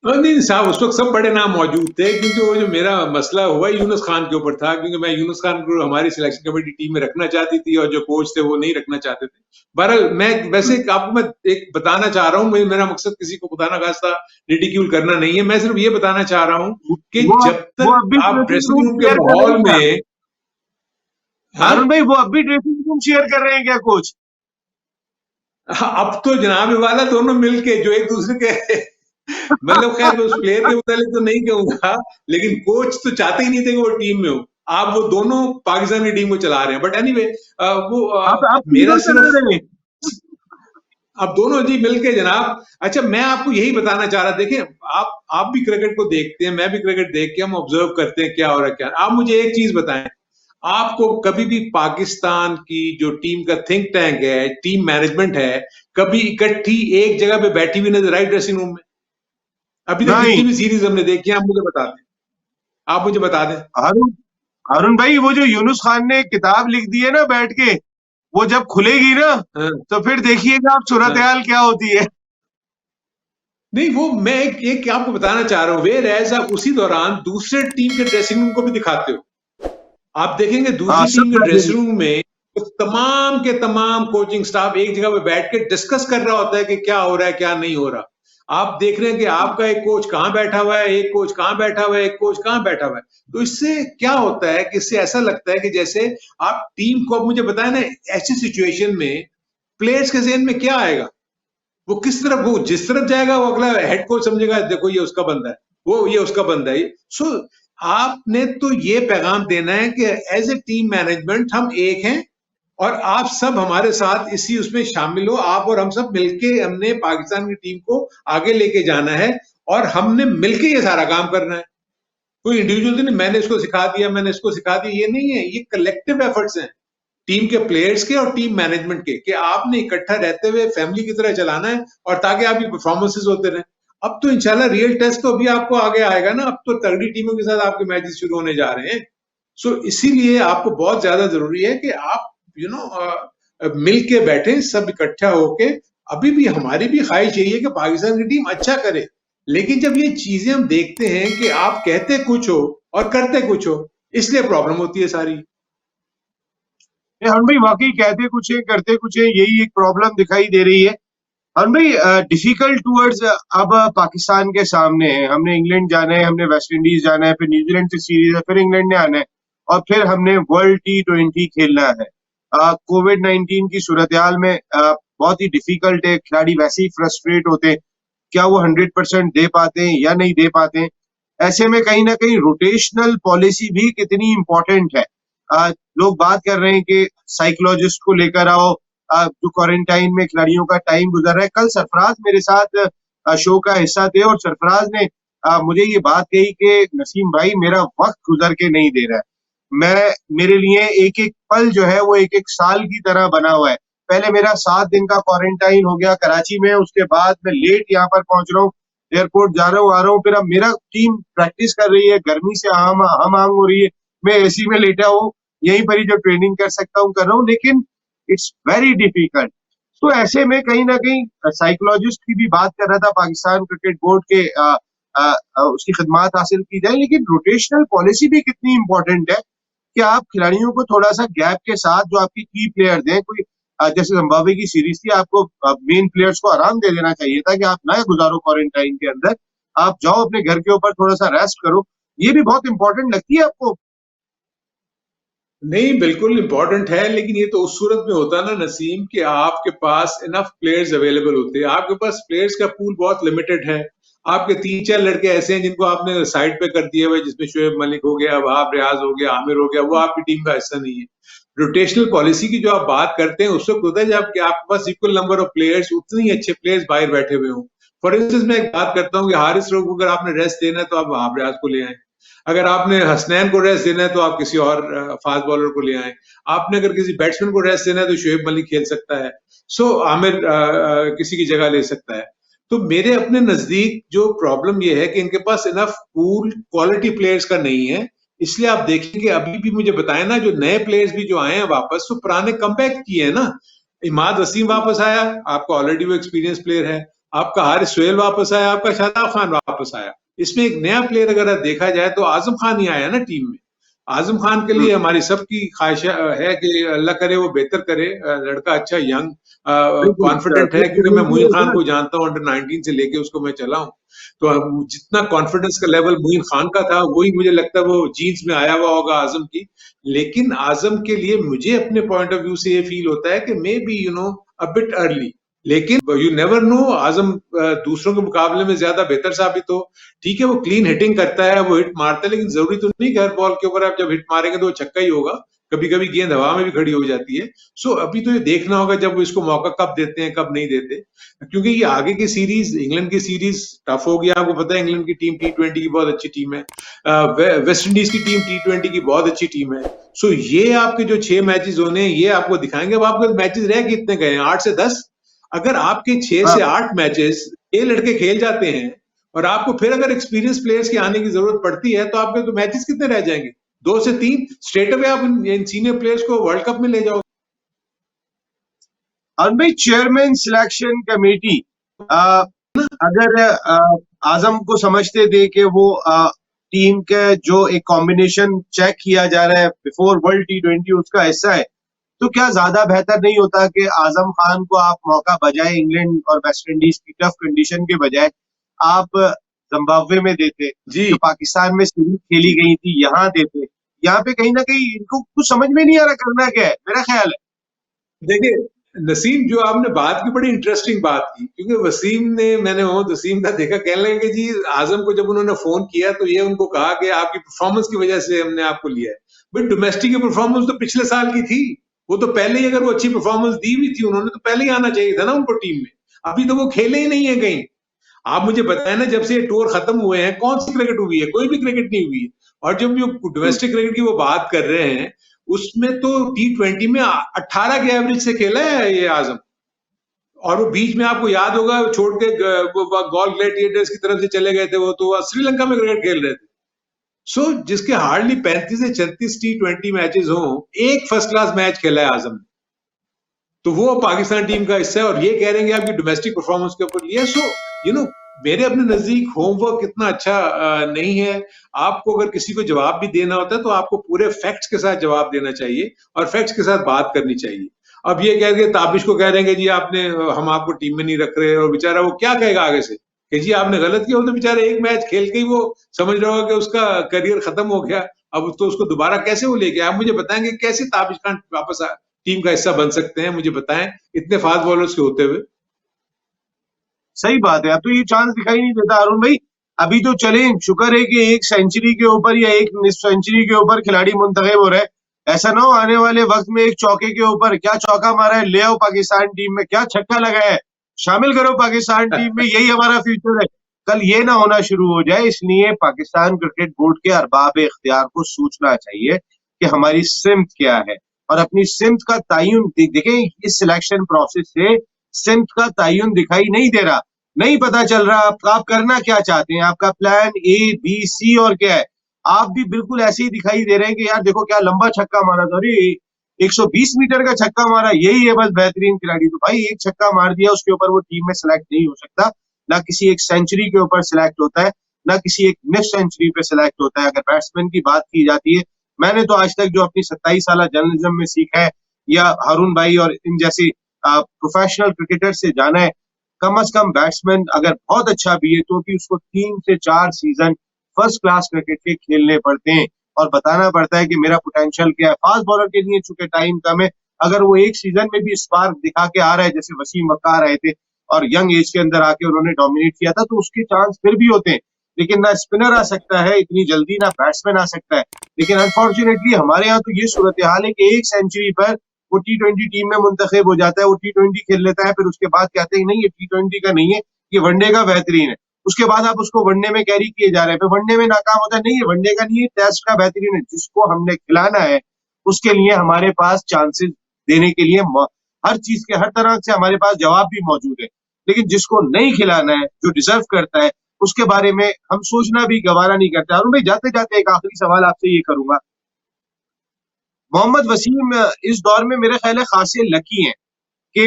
नहीं साहब, उस वक्त सब बड़े नाम मौजूद थे, क्योंकि वो जो मेरा मसला हुआ यूनुस खान के ऊपर था, क्योंकि मैं यूनुस खान को हमारी सिलेक्शन कमेटी टीम में रखना चाहती थी और जो कोच थे वो नहीं रखना चाहते थे। बहरहाल मैं वैसे आपको मैं एक बताना चाह रहा हूँ, मेरा मकसद किसी को खुदा ना खास्ता रिडिक्यूल करना नहीं है। मैं सिर्फ ये बताना चाह रहा हूँ कि वो जब वो अब तक भी आप ड्रेसिंग ड्रेसिंग रूम रूम के शेयर कर रहे माहौल हैं क्या? में, हाँ, हारून भाई, वो अब भी ड्रेसिंग रूम शेयर कर रहे हैं क्या कोच? अब तो जनाब वाला दोनों मिलके जो एक दूसरे के मतलब खैर मैं उस प्लेयर के मुतालिक तो नहीं कहूंगा, लेकिन कोच तो चाहते ही नहीं थे कि वो टीम में हो। आप वो दोनों पाकिस्तान की टीम को चला रहे हैं, बट एनीवे वो आप मेरा तीनों चला सिर्फ रहे हैं? अब दोनों जी मिलके जनाब। अच्छा, मैं आपको यही बताना चाह रहा, देखें, आप भी क्रिकेट को देखते हैं, मैं भी क्रिकेट देख के हम ऑब्जर्व करते हैं क्या हो रहा है क्या। आप मुझे एक चीज बताएं, आपको कभी भी पाकिस्तान की जो टीम का थिंक टैंक है, टीम मैनेजमेंट है, कभी इकट्ठी एक जगह पे बैठी हुई नजर आई ड्रेसिंग रूम में? अभी तक नहीं। जितनी भी सीरीज हमने देखी है, आप मुझे बता दें, आप मुझे बता दें। हारून हारून भाई, वो जो यूनुस खान ने किताब लिख दी है ना बैठ के, वो जब खुलेगी ना, हाँ, तो फिर देखिएगा आप सूरत हाँ। हाल क्या होती है। नहीं, वो मैं एक आपको बताना चाह रहा हूं, वे रैज आप उसी दौरान दूसरे टीम के ड्रेसिंग रूम को भी दिखाते हो। आप देखेंगे हाँ, दूसरी सब टीम के बैठे। ड्रेसिंग रूम में तो तमाम के तमाम कोचिंग स्टाफ एक जगह पे बैठ के डिस्कस कर रहा होता है कि क्या हो रहा है क्या नहीं हो रहा। आप देख रहे हैं कि आपका एक कोच कहां बैठा हुआ है, एक कोच कहां बैठा हुआ है, एक कोच कहां बैठा हुआ है। तो इससे क्या होता है कि इससे ऐसा लगता है कि जैसे आप टीम को, अब मुझे बताया ना, ऐसी सिचुएशन में प्लेयर्स के ज़हन में क्या आएगा, वो किस तरफ, वो जिस तरफ जाएगा वो अगला हेड कोच समझेगा देखो ये उसका बंदा है, वो ये उसका बंदा है। सो आपने तो ये पैगाम देना है कि एज ए टीम मैनेजमेंट हम एक हैं और आप सब हमारे साथ इसी उसमें शामिल हो। आप और हम सब मिलके हमने पाकिस्तान की टीम को आगे लेके जाना है और हमने मिलके ये सारा काम करना है। कोई इंडिविजुअल तो नहीं, मैंने इसको सिखा दिया, मैंने इसको सिखा दिया, ये नहीं है। ये कलेक्टिव एफर्ट्स हैं टीम के प्लेयर्स के और टीम मैनेजमेंट के, कि आपने इकट्ठा रहते हुए फैमिली की तरह चलाना है और ताकि आपकी परफॉर्मेंसेस होते रहे। अब तो इंशाल्लाह रियल टेस्ट तो अभी आपको आगे आएगा ना, अब तो तगड़ी टीमों के साथ आपके मैचेस शुरू होने जा रहे हैं। सो इसीलिए आपको बहुत ज्यादा जरूरी है कि आप मिल के बैठे, सब इकट्ठा होके अभी भी हमारी भी ख्वाहिश यही है कि पाकिस्तान की टीम अच्छा करे, लेकिन जब ये चीजें हम देखते हैं कि आप कहते कुछ हो और करते कुछ हो, इसलिए प्रॉब्लम होती है सारी। हम भाई वाकई कहते कुछ है करते कुछ है, यही एक प्रॉब्लम दिखाई दे रही है। हम भाई डिफिकल्ट टूवर्ड्स अब पाकिस्तान के सामने है। हमने इंग्लैंड जाना है, हमने वेस्ट इंडीज जाना है, फिर न्यूजीलैंड से सीरीज है, फिर इंग्लैंड ने आना है, और फिर हमने वर्ल्ड T20 खेलना है। कोविड-19 की सूरत हाल में बहुत ही डिफिकल्ट है, खिलाड़ी वैसे ही फ्रस्ट्रेट होते हैं, क्या वो 100% दे पाते हैं या नहीं दे पाते हैं। ऐसे में कहीं ना कहीं रोटेशनल पॉलिसी भी कितनी इंपॉर्टेंट है। लोग बात कर रहे हैं कि साइकोलॉजिस्ट को लेकर आओ, जो क्वारंटाइन में खिलाड़ियों का टाइम गुजर रहा है। कल सरफराज मेरे साथ शो का हिस्सा थे और सरफराज ने मुझे ये बात कही कि नसीम भाई मेरा वक्त गुजर के नहीं दे रहा है, मैं मेरे लिए एक एक पल जो है वो एक एक साल की तरह बना हुआ है। पहले मेरा 7 दिन का क्वारंटाइन हो गया कराची में, उसके बाद मैं लेट यहाँ पर पहुंच रहा हूँ, एयरपोर्ट जा रहा हूँ आ रहा हूँ, फिर अब मेरा टीम प्रैक्टिस कर रही है, गर्मी से हम आंग हो रही है, मैं एसी में लेटा हूँ, यहीं पर ही जो ट्रेनिंग कर सकता हूँ कर रहा हूँ, लेकिन इट्स वेरी डिफिकल्ट। तो ऐसे में कहीं ना कहीं साइकोलॉजिस्ट की भी बात कर रहा था, पाकिस्तान क्रिकेट बोर्ड के उसकी खिदमात हासिल की जाए, लेकिन रोटेशनल पॉलिसी भी कितनी इंपॉर्टेंट है कि आप खिलाड़ियों को थोड़ा सा गैप के साथ जो आपकी की प्लेयर्स हैं, कोई जैसे जिम्बाब्वे की सीरीज थी, आपको मेन प्लेयर्स को आराम दे देना चाहिए था कि आप ना गुजारो क्वारंटाइन के अंदर, आप जाओ अपने घर के ऊपर थोड़ा सा रेस्ट करो। ये भी बहुत इंपॉर्टेंट लगती है आपको? नहीं, बिल्कुल इंपॉर्टेंट है, लेकिन ये तो उस सूरत में होता है ना नसीम कि आपके पास इनफ प्लेयर्स अवेलेबल होते हैं। आपके पास प्लेयर्स का पूल बहुत लिमिटेड है। आपके 3-4 लड़के ऐसे हैं जिनको आपने साइड पे कर दिया हुआ है, जिसमें शोएब मलिक हो गया, वहाब रियाज हो गया, आमिर हो गया, वो आपकी टीम का हिस्सा नहीं है। रोटेशनल पॉलिसी की जो आप बात करते हैं उस वक्त होता है जब कि आपके पास इक्वल नंबर ऑफ प्लेयर्स, उतने ही अच्छे प्लेयर्स बाहर बैठे हुए हों। फॉर इंस्टेंस मैं एक बात करता हूँ कि हारिस रऊफ को अगर आपने रेस्ट देना है तो आप वहाब रियाज को ले आए। अगर आपने हसनैन को रेस्ट देना है तो आप किसी और फास्ट बॉलर को ले आए। आपने अगर किसी बैट्समैन को रेस्ट देना है तो शोएब मलिक खेल सकता है, सो आमिर किसी की जगह ले सकता है। तो मेरे अपने नजदीक जो प्रॉब्लम ये है कि इनके पास इनफ पूल क्वालिटी प्लेयर्स का नहीं है। इसलिए आप देखेंगे अभी भी मुझे बताएं ना, जो नए प्लेयर्स भी जो आए हैं वापस, तो पुराने कमबैक किए हैं ना। इमाद वसीम वापस आया, आपका ऑलरेडी वो एक्सपीरियंस प्लेयर है। आपका हारिस सोहेल वापस आया, आपका शादाब खान वापस आया। इसमें एक नया प्लेयर अगर देखा जाए तो आजम खान ही आया ना टीम में। आजम खान के लिए हमारी सबकी ख्वाहिश है कि अल्लाह करे वो बेहतर करे। लड़का अच्छा यंग कॉन्फिडेंट है, क्योंकि मैं मोइन खान को जानता हूँ, अंडर 19 से लेके उसको मैं चला हूँ। तो जितना कॉन्फिडेंस का लेवल मोइन खान का था, वही मुझे लगता है वो जीन्स में आया हुआ होगा आजम की। लेकिन आजम के लिए मुझे अपने पॉइंट ऑफ व्यू से ये फील होता है कि may be a bit early, लेकिन यू नेवर नो, आजम दूसरों के मुकाबले में ज्यादा बेहतर साबित हो। ठीक है, वो क्लीन हिटिंग करता है, वो हिट मारता है, लेकिन जरूरी तो नहीं कि हर बॉल के ऊपर आप जब हिट मारेंगे तो वो छक्का ही होगा। कभी कभी गेंद हवा में भी खड़ी हो जाती है। सो अभी तो ये देखना होगा जब वो इसको मौका कब देते हैं कब नहीं देते, क्योंकि ये आगे की सीरीज, इंग्लैंड की सीरीज टफ होगी। आपको पता है इंग्लैंड की टीम T20 की बहुत अच्छी टीम है, वेस्ट इंडीज की टीम T20 की बहुत अच्छी टीम है। सो ये आपके जो 6 मैचेस होने हैं ये आपको दिखाएंगे। अब आपके मैचेस रह कितने गए हैं? 8 से 10। अगर आपके 6 हाँ, से 8 मैचेस ये लड़के खेल जाते हैं और आपको फिर अगर एक्सपीरियंस प्लेयर्स की आने की जरूरत पड़ती है तो आपके तो मैचेस कितने रह जाएंगे? 2 से 3। स्ट्रेट अवे आप इन सीनियर प्लेयर्स को वर्ल्ड कप में ले जाओ। और भाई चेयरमैन सिलेक्शन कमेटी अगर आजम को समझते थे कि वो टीम के जो एक कॉम्बिनेशन चेक किया जा रहा है बिफोर वर्ल्ड T20 उसका हिस्सा है, तो क्या ज्यादा बेहतर नहीं होता कि आजम खान को आप मौका बजाय इंग्लैंड और वेस्ट इंडीज की टफ कंडीशन के बजाय आप जिम्बाब्वे में देते, जी जो पाकिस्तान में सीरीज खेली गई थी यहाँ देते? यहाँ पे कहीं ना कहीं इनको कुछ समझ में नहीं आ रहा करना क्या है, मेरा ख्याल है। देखिए नसीम, जो आपने बात की बड़ी इंटरेस्टिंग बात की, क्योंकि वसीम ने, मैंने मोहम्मद वसीम का देखा, कहने लगे कि जी आजम को जब उन्होंने फोन किया तो ये उनको कहा कि आपकी परफॉर्मेंस की वजह से हमने आपको लिया है। बट डोमेस्टिक की परफॉर्मेंस तो पिछले साल की थी। वो तो पहले ही, अगर वो अच्छी परफॉर्मेंस दी हुई थी उन्होंने तो पहले ही आना चाहिए था ना उनको टीम में। अभी तो वो खेले ही नहीं है कहीं। आप मुझे बताएं ना, जब से ये टूर खत्म हुए हैं कौन सी क्रिकेट हुई है? कोई भी क्रिकेट नहीं हुई है। और जब जो डोमेस्टिक क्रिकेट की वो बात कर रहे हैं, उसमें तो T20 में 18 के एवरेज से खेला है ये आजम। और वो बीच में आपको याद होगा छोड़ के गॉल ग्लैडिएटर्स की तरफ से चले गए थे, वो तो श्रीलंका में क्रिकेट खेल रहे थे। सो जिसके हार्डली 35 से 36 T20 मैचेस हों, एक फर्स्ट क्लास मैच खेला है आजम ने। तो वो पाकिस्तान टीम का हिस्सा है और ये कह रहे हैं कि आपकी डोमेस्टिक परफॉर्मेंस के ऊपर लिया। सो मेरे अपने नजदीक होमवर्क इतना अच्छा नहीं है। आपको अगर किसी को जवाब भी देना होता है तो आपको पूरे फैक्ट्स के साथ जवाब देना चाहिए और फैक्ट्स के साथ बात करनी चाहिए। अब ये कह के ताबिश को कह रहे हैं कि जी आपने हम आपको टीम में नहीं रख रहे, और बेचारा वो क्या कहेगा आगे से कि जी आपने गलत किया। वो तो बेचारा एक मैच खेल के ही वो समझ रहा होगा कि उसका करियर खत्म हो गया, अब तो उसको दोबारा कैसे वो लेके। आप मुझे बताएंगे कैसे ताबिश खान वापस टीम का हिस्सा बन सकते हैं, मुझे बताएं इतने फास्ट बॉलर्स के होते हुए। सही बात है, अब तो ये चांस दिखाई नहीं देता अरुण भाई। अभी तो चले, शुक्र है कि एक सेंचुरी के ऊपर या एक सेंचुरी के ऊपर खिलाड़ी मुंतखब हो रहे हैं। ऐसा ना हो आने वाले वक्त में एक चौके के ऊपर क्या चौका मारा है, ले आओ पाकिस्तान टीम में, क्या छक्का लगाया है, शामिल करो पाकिस्तान टीम में, यही हमारा फ्यूचर है। कल ये ना होना शुरू हो जाए, इसलिए पाकिस्तान क्रिकेट बोर्ड के अरबाब इख्तियार को सोचना चाहिए कि हमारी सिमत क्या है और अपनी सिमत का तयन। देखें, इस सिलेक्शन प्रोसेस से सिमत का तयन दिखाई नहीं दे रहा, नहीं पता चल रहा आप करना क्या चाहते हैं, आपका प्लान ए बी सी और क्या है। आप भी बिल्कुल ऐसे ही दिखाई दे रहे हैं कि यार देखो क्या लंबा छक्का मारा था, अरे 120 मीटर का छक्का मारा, यही है बस बेहतरीन खिलाड़ी। तो भाई एक छक्का मार दिया उसके ऊपर वो टीम में सिलेक्ट नहीं हो सकता, ना किसी एक सेंचुरी के ऊपर सिलेक्ट होता है, ना किसी एक नेक्स्ट सेंचुरी पे सिलेक्ट होता है। अगर बैट्समैन की बात की जाती है, मैंने तो आज तक जो अपनी 27 साल जर्नलिज्म में सीखा है या हारून भाई और इन जैसी प्रोफेशनल क्रिकेटर से जाना है, कम से कम बैट्समैन अगर बहुत अच्छा भी है तो कि उसको 3 से 4 सीजन फर्स्ट क्लास क्रिकेट के खेलने पड़ते हैं और बताना पड़ता है कि मेरा पोटेंशियल क्या है। फास्ट बॉलर के लिए चूंकि टाइम कम है, अगर वो एक सीजन में भी स्पार्क दिखा के आ रहा है, जैसे वसीम वकार आए थे और यंग एज के अंदर आके उन्होंने डोमिनेट किया था, तो उसके चांस फिर भी होते हैं। लेकिन ना स्पिनर आ सकता है इतनी जल्दी, ना बैट्समैन आ सकता है। लेकिन अनफॉर्चुनेटली हमारे यहाँ तो ये सूरत हाल है कि एक सेंचुरी पर वो T20 टीम में मुंतखब हो जाता है, वो T20 खेल लेता है, फिर उसके बाद कहते हैं नहीं ये T20 का नहीं है, ये वनडे का बेहतरीन है। उसके बाद आप उसको वनडे में कैरी किए जा रहे हैं, फिर वनडे में नाकाम होता है, नहीं ये वनडे का नहीं है, टेस्ट का बेहतरीन है। जिसको हमने खिलाना है उसके लिए हमारे पास चांसेस देने के लिए हर चीज के हर तरह से हमारे पास जवाब भी मौजूद है। लेकिन जिसको नहीं खिलाना है, जो डिजर्व करता है, उसके बारे में हम सोचना भी गवारा नहीं करते। और भाई जाते जाते एक आखिरी सवाल आपसे ये करूंगा, मोहम्मद वसीम इस दौर में मेरे ख्याल है खासे लकी हैं कि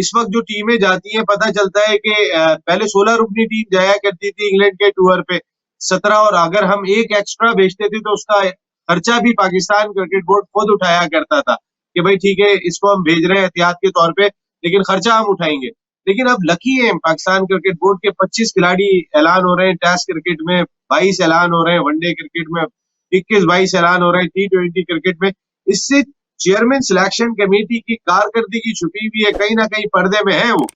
इस वक्त जो टीमें जाती हैं, पता चलता है कि पहले 16 रुकनी टीम जाया करती थी इंग्लैंड के टूर पे 17, और अगर हम एक एक्स्ट्रा भेजते थे तो उसका खर्चा भी पाकिस्तान क्रिकेट बोर्ड खुद उठाया करता था कि भाई ठीक है इसको हम भेज रहे हैं एहतियात के तौर पे, लेकिन खर्चा हम उठाएंगे। लेकिन अब लकी है पाकिस्तान क्रिकेट बोर्ड के 25 खिलाड़ी ऐलान हो रहे हैं, टेस्ट क्रिकेट में 22 ऐलान हो रहे हैं, वनडे क्रिकेट में 21-22 ऐलान हो रहे हैं, T20 क्रिकेट में। इससे चेयरमैन सिलेक्शन कमेटी की कारकर्दगी छुपी हुई है, कहीं ना कहीं पर्दे में है वो।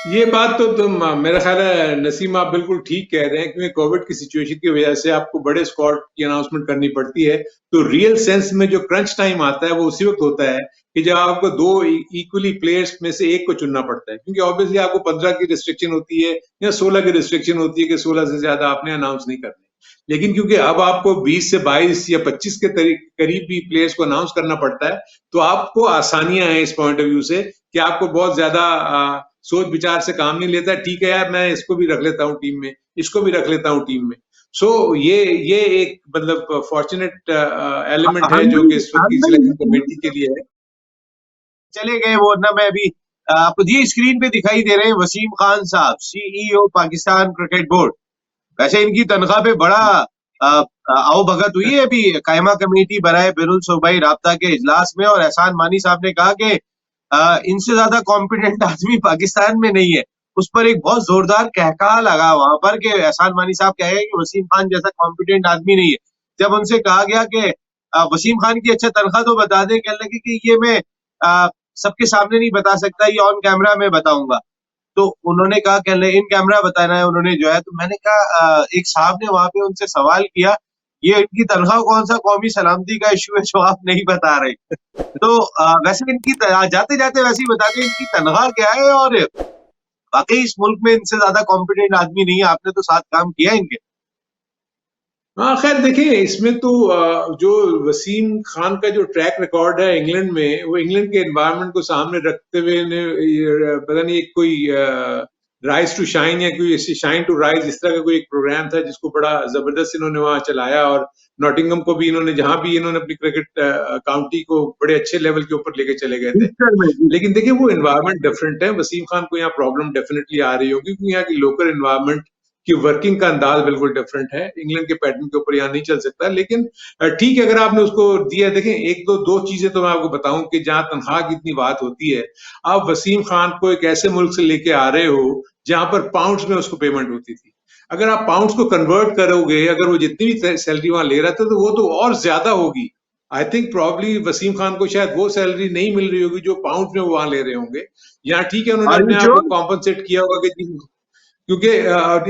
ये बात तो तुम मेरा ख्याल है नसीम आप बिल्कुल ठीक कह रहे हैं, क्योंकि कोविड की सिचुएशन की वजह से आपको बड़े स्क्वाड की अनाउंसमेंट करनी पड़ती है। तो रियल सेंस में जो क्रंच टाइम आता है वो उसी वक्त होता है कि जब आपको 2 इक्वली प्लेयर्स में से एक को चुनना पड़ता है, क्योंकि ऑब्वियसली आपको 15 की रिस्ट्रिक्शन होती है या 16 की रिस्ट्रिक्शन होती है कि 16 से ज्यादा आपने अनाउंस नहीं करने। लेकिन क्योंकि अब आपको 20 से 22 या 25 के करीब भी प्लेयर्स को अनाउंस करना पड़ता है, तो आपको आसानियां हैं इस पॉइंट ऑफ व्यू से कि आपको बहुत ज्यादा सोच विचार से काम नहीं लेता। ठीक है यार मैं इसको भी रख लेता हूँ टीम में, इसको भी रख लेता हूँ टीम में। सो ये एक मतलब फॉर्चुनेट एलिमेंट है जो कि इस वक्त की सिलेक्शन कमेटी के लिए है। चले गए वो ना, मैं अभी आपको ये स्क्रीन पे दिखाई दे रहे हैं वसीम खान साहब, CEO पाकिस्तान क्रिकेट बोर्ड। वैसे इनकी तनख्वाह पे बड़ा आओ भगत हुई है अभी कायमा कमेटी बराए बिरुल सूबाई राब्ता के इजलास में, और एहसान मानी साहब ने कहा कि इनसे ज्यादा कॉम्पिटेंट आदमी पाकिस्तान में नहीं है। उस पर एक बहुत जोरदार कहका लगा वहां पर कि एहसान मानी साहब कहे कि वसीम खान जैसा कॉम्पिटेंट आदमी नहीं है। जब उनसे कहा गया कि वसीम खान की अच्छा तनख्वाह तो बता दें, कहने लगे कि ये मैं सबके सामने नहीं बता सकता, ये ऑन कैमरा में बताऊंगा। तो उन्होंने कहा कि इन कैमरा बताना है उन्होंने जो है। तो मैंने कहा एक साहब ने वहां पे उनसे सवाल किया, ये इनकी तनख्वाह कौन सा कौमी सलामती का इशू है जो आप नहीं बता रहे। तो वैसे इनकी जाते जाते वैसे ही बता दें इनकी तनख्वाह क्या है, और वाकई इस मुल्क में इनसे ज्यादा कॉम्पिटेंट आदमी नहीं है। आपने तो साथ काम किया इनके। हाँ खैर देखिए इसमें तो जो वसीम खान का जो ट्रैक रिकॉर्ड है इंग्लैंड में, वो इंग्लैंड के एनवायरनमेंट को सामने रखते हुए ने पता नहीं एक कोई राइज टू शाइन या कोई शाइन टू राइज इस तरह का कोई एक प्रोग्राम था जिसको बड़ा जबरदस्त इन्होंने वहां चलाया और नॉटिंगम को भी इन्होंने, जहां भी इन्होंने अपनी क्रिकेट काउंटी को बड़े अच्छे लेवल के ऊपर लेके चले गए थे। ईस्टर में जी। लेकिन देखिए वो एनवायरनमेंट डिफरेंट है। वसीम खान को यहाँ प्रॉब्लम डेफिनेटली आ रही होगी क्योंकि यहाँ की लोकल एनवायरनमेंट की वर्किंग का अंदाज बिल्कुल डिफरेंट है। इंग्लैंड के पैटर्न के ऊपर यहाँ नहीं चल सकता। लेकिन ठीक है, अगर आपने उसको दिया, देखें एक दो चीजें तो मैं आपको बताऊं कि जहां तनख्वाह की इतनी बात होती है, आप वसीम खान को एक ऐसे मुल्क से लेके आ रहे हो जहां पर पाउंड्स में उसको पेमेंट होती थी। अगर आप पाउंड्स को कन्वर्ट करोगे, अगर वो जितनी भी सैलरी वहां ले रहा था तो वो तो और ज्यादा होगी। I think probably Wasim Khan को शायद वो सैलरी नहीं मिल रही होगी जो पाउंड में वो वहां ले रहे होंगे। यहाँ ठीक है, उन्होंने अपने आप को कॉम्पनसेट किया होगा कि क्योंकि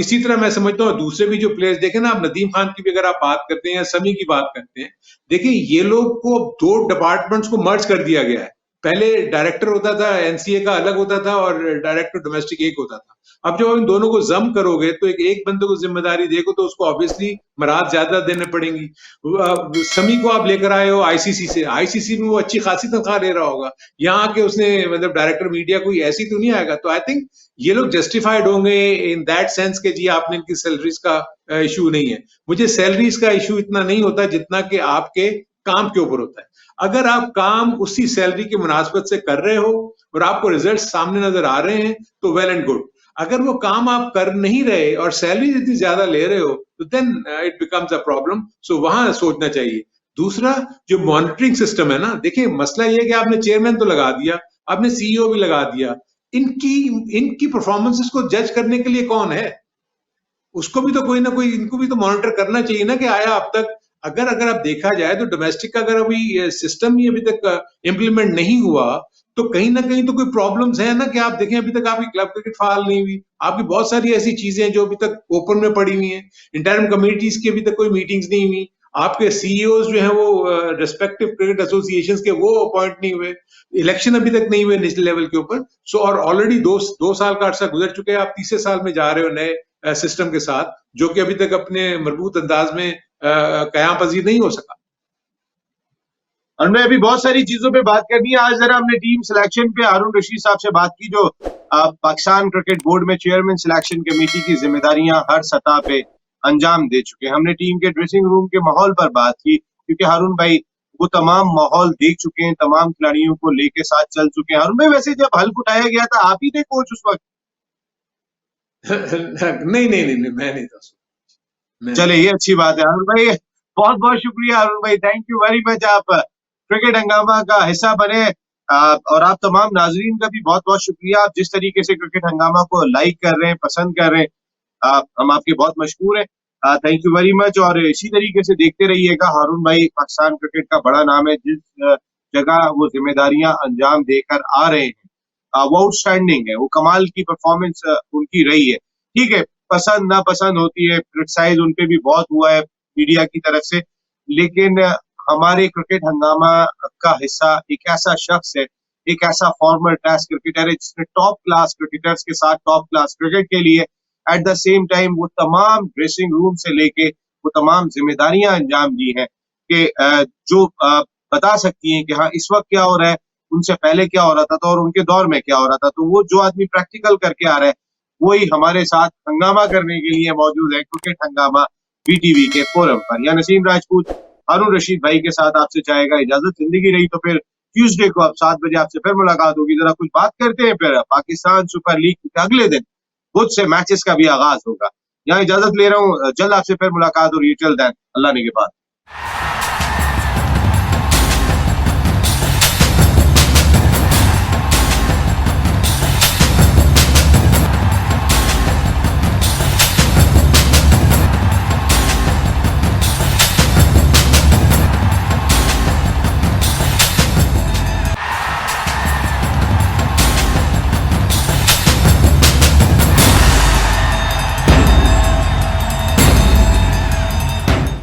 इसी तरह मैं समझता हूँ दूसरे भी जो प्लेयर्स देखे ना, आप नदीम खान की भी अगर आप बात करते हैं या समी की बात करते हैं, देखिए ये लोग को दो डिपार्टमेंट्स को मर्ज कर दिया गया है। पहले डायरेक्टर होता था एनसीए का अलग होता था और डायरेक्टर डोमेस्टिक एक होता था। अब जब इन दोनों को जम करोगे तो एक बंदे को जिम्मेदारी देखो तो उसको ऑब्वियसली मराद ज्यादा देने पड़ेंगी। समी को आप लेकर आए हो आईसीसी से, आईसीसी में वो अच्छी खासी तनख्वाह ले रहा होगा, यहाँ के उसने मतलब डायरेक्टर मीडिया कोई ऐसी तो नहीं आएगा। तो आई थिंक ये लोग जस्टिफाइड होंगे इन दैट सेंस के जी आपने इनकी सैलरीज का इशू नहीं है। मुझे सैलरीज का इशू इतना नहीं होता जितना कि आपके काम के ऊपर होता है। अगर आप काम उसी सैलरी की मुनासबत से कर रहे हो और आपको रिजल्ट सामने नजर आ रहे हैं तो वेल एंड गुड। अगर वो काम आप कर नहीं रहे और सैलरी इतनी ज्यादा ले रहे हो तो then it becomes a problem. So वहां सोचना चाहिए। दूसरा जो मॉनिटरिंग सिस्टम है ना, देखिए मसला ये है कि आपने चेयरमैन तो लगा दिया, आपने सीईओ भी लगा दिया, इनकी परफॉर्मेंसेस को जज करने के लिए कौन है? उसको भी तो कोई ना कोई, इनको भी तो मॉनिटर करना चाहिए ना कि आया अब तक अगर आप देखा जाए तो डोमेस्टिक का अगर अभी सिस्टम ही अभी तक इम्प्लीमेंट नहीं हुआ तो कहीं ना कहीं तो कोई प्रॉब्लम्स है ना। कि आप देखें अभी तक आपकी क्लब क्रिकेट फाल नहीं हुई, आपकी बहुत सारी ऐसी चीजें जो अभी तक ओपन में पड़ी हुई हैं। इंटरिम कमेटीज की अभी तक कोई मीटिंग्स नहीं हुई, आपके सीईओज जो है वो रिस्पेक्टिव क्रिकेट एसोसिएशंस के वो अपॉइंट नहीं हुए, इलेक्शन अभी तक नहीं हुए नेशनल लेवल के ऊपर। सो और ऑलरेडी दो साल का अर्सा गुजर चुके हैं, आप तीसरे साल में जा रहे हो नए सिस्टम के साथ जो कि अभी तक अपने मजबूत अंदाज में कयाम पजीर नहीं हो सका। और मैं अभी बहुत सारी चीजों पे बात करनी है। आज जरा हमने टीम सिलेक्शन पे हारून रशीद साहब से बात की जो पाकिस्तान क्रिकेट बोर्ड में चेयरमैन सिलेक्शन कमेटी की जिम्मेदारियां हर सतह पे अंजाम दे चुके हैं। हमने टीम के ड्रेसिंग रूम के माहौल पर बात की क्योंकि हारून भाई वो तमाम माहौल देख चुके हैं, तमाम खिलाड़ियों को लेके साथ चल चुके हैं। हारून भाई वैसे जब हल्क उठाया गया था आप ही थे कोच उस वक्त? नहीं, मैं नहीं था। चले ये अच्छी बात है हारून भाई, बहुत बहुत शुक्रिया हारून भाई, थैंक यू वेरी मच। आप क्रिकेट हंगामा का हिस्सा बने और आप तमाम नाजरीन का भी बहुत बहुत शुक्रिया। आप जिस तरीके से क्रिकेट हंगामा को लाइक कर रहे हैं, पसंद कर रहे हैं, हम आपके बहुत मशहूर हैं। Thank you very much. और इसी तरीके से देखते रहिएगा। हारून भाई पाकिस्तान क्रिकेट का बड़ा नाम है, जिस जगह वो जिम्मेदारियां अंजाम देकर आ रहे हैं वो आउटस्टैंडिंग है, वो कमाल की परफॉर्मेंस उनकी रही है। ठीक है, पसंद ना पसंद होती है, क्रिटिसाइज उनपे भी बहुत हुआ है मीडिया की तरफ से, लेकिन हमारे क्रिकेट हंगामा का हिस्सा एक ऐसा शख्स है, एक ऐसा फॉर्मर टेस्ट क्रिकेटर है जिसने टॉप क्लास क्रिकेटर्स के साथ टॉप क्लास क्रिकेट के लिए एट द सेम टाइम वो तमाम ड्रेसिंग रूम से लेके वो तमाम जिम्मेदारियां अंजाम दी हैं कि जो बता सकती हैं कि हाँ इस वक्त क्या हो रहा है, उनसे पहले क्या हो रहा था और उनके दौर में क्या हो रहा था। तो वो जो आदमी प्रैक्टिकल करके आ रहा है वही हमारे साथ हंगामा करने के लिए मौजूद है क्रिकेट हंगामा बीटीवी के फोरम पर। या नसीम राजपूत हारून रशीद भाई के साथ आपसे चाहेगा इजाजत। जिंदगी रही तो फिर ट्यूसडे को अब 7 बजे आपसे फिर मुलाकात होगी। जरा कुछ बात करते हैं फिर पाकिस्तान सुपर लीग के अगले दिन बहुत से मैचेस का भी आगाज होगा। यहाँ इजाजत ले रहा हूँ, जल्द आपसे फिर मुलाकात होगी। टिल देन अल्लाह ने के बाद।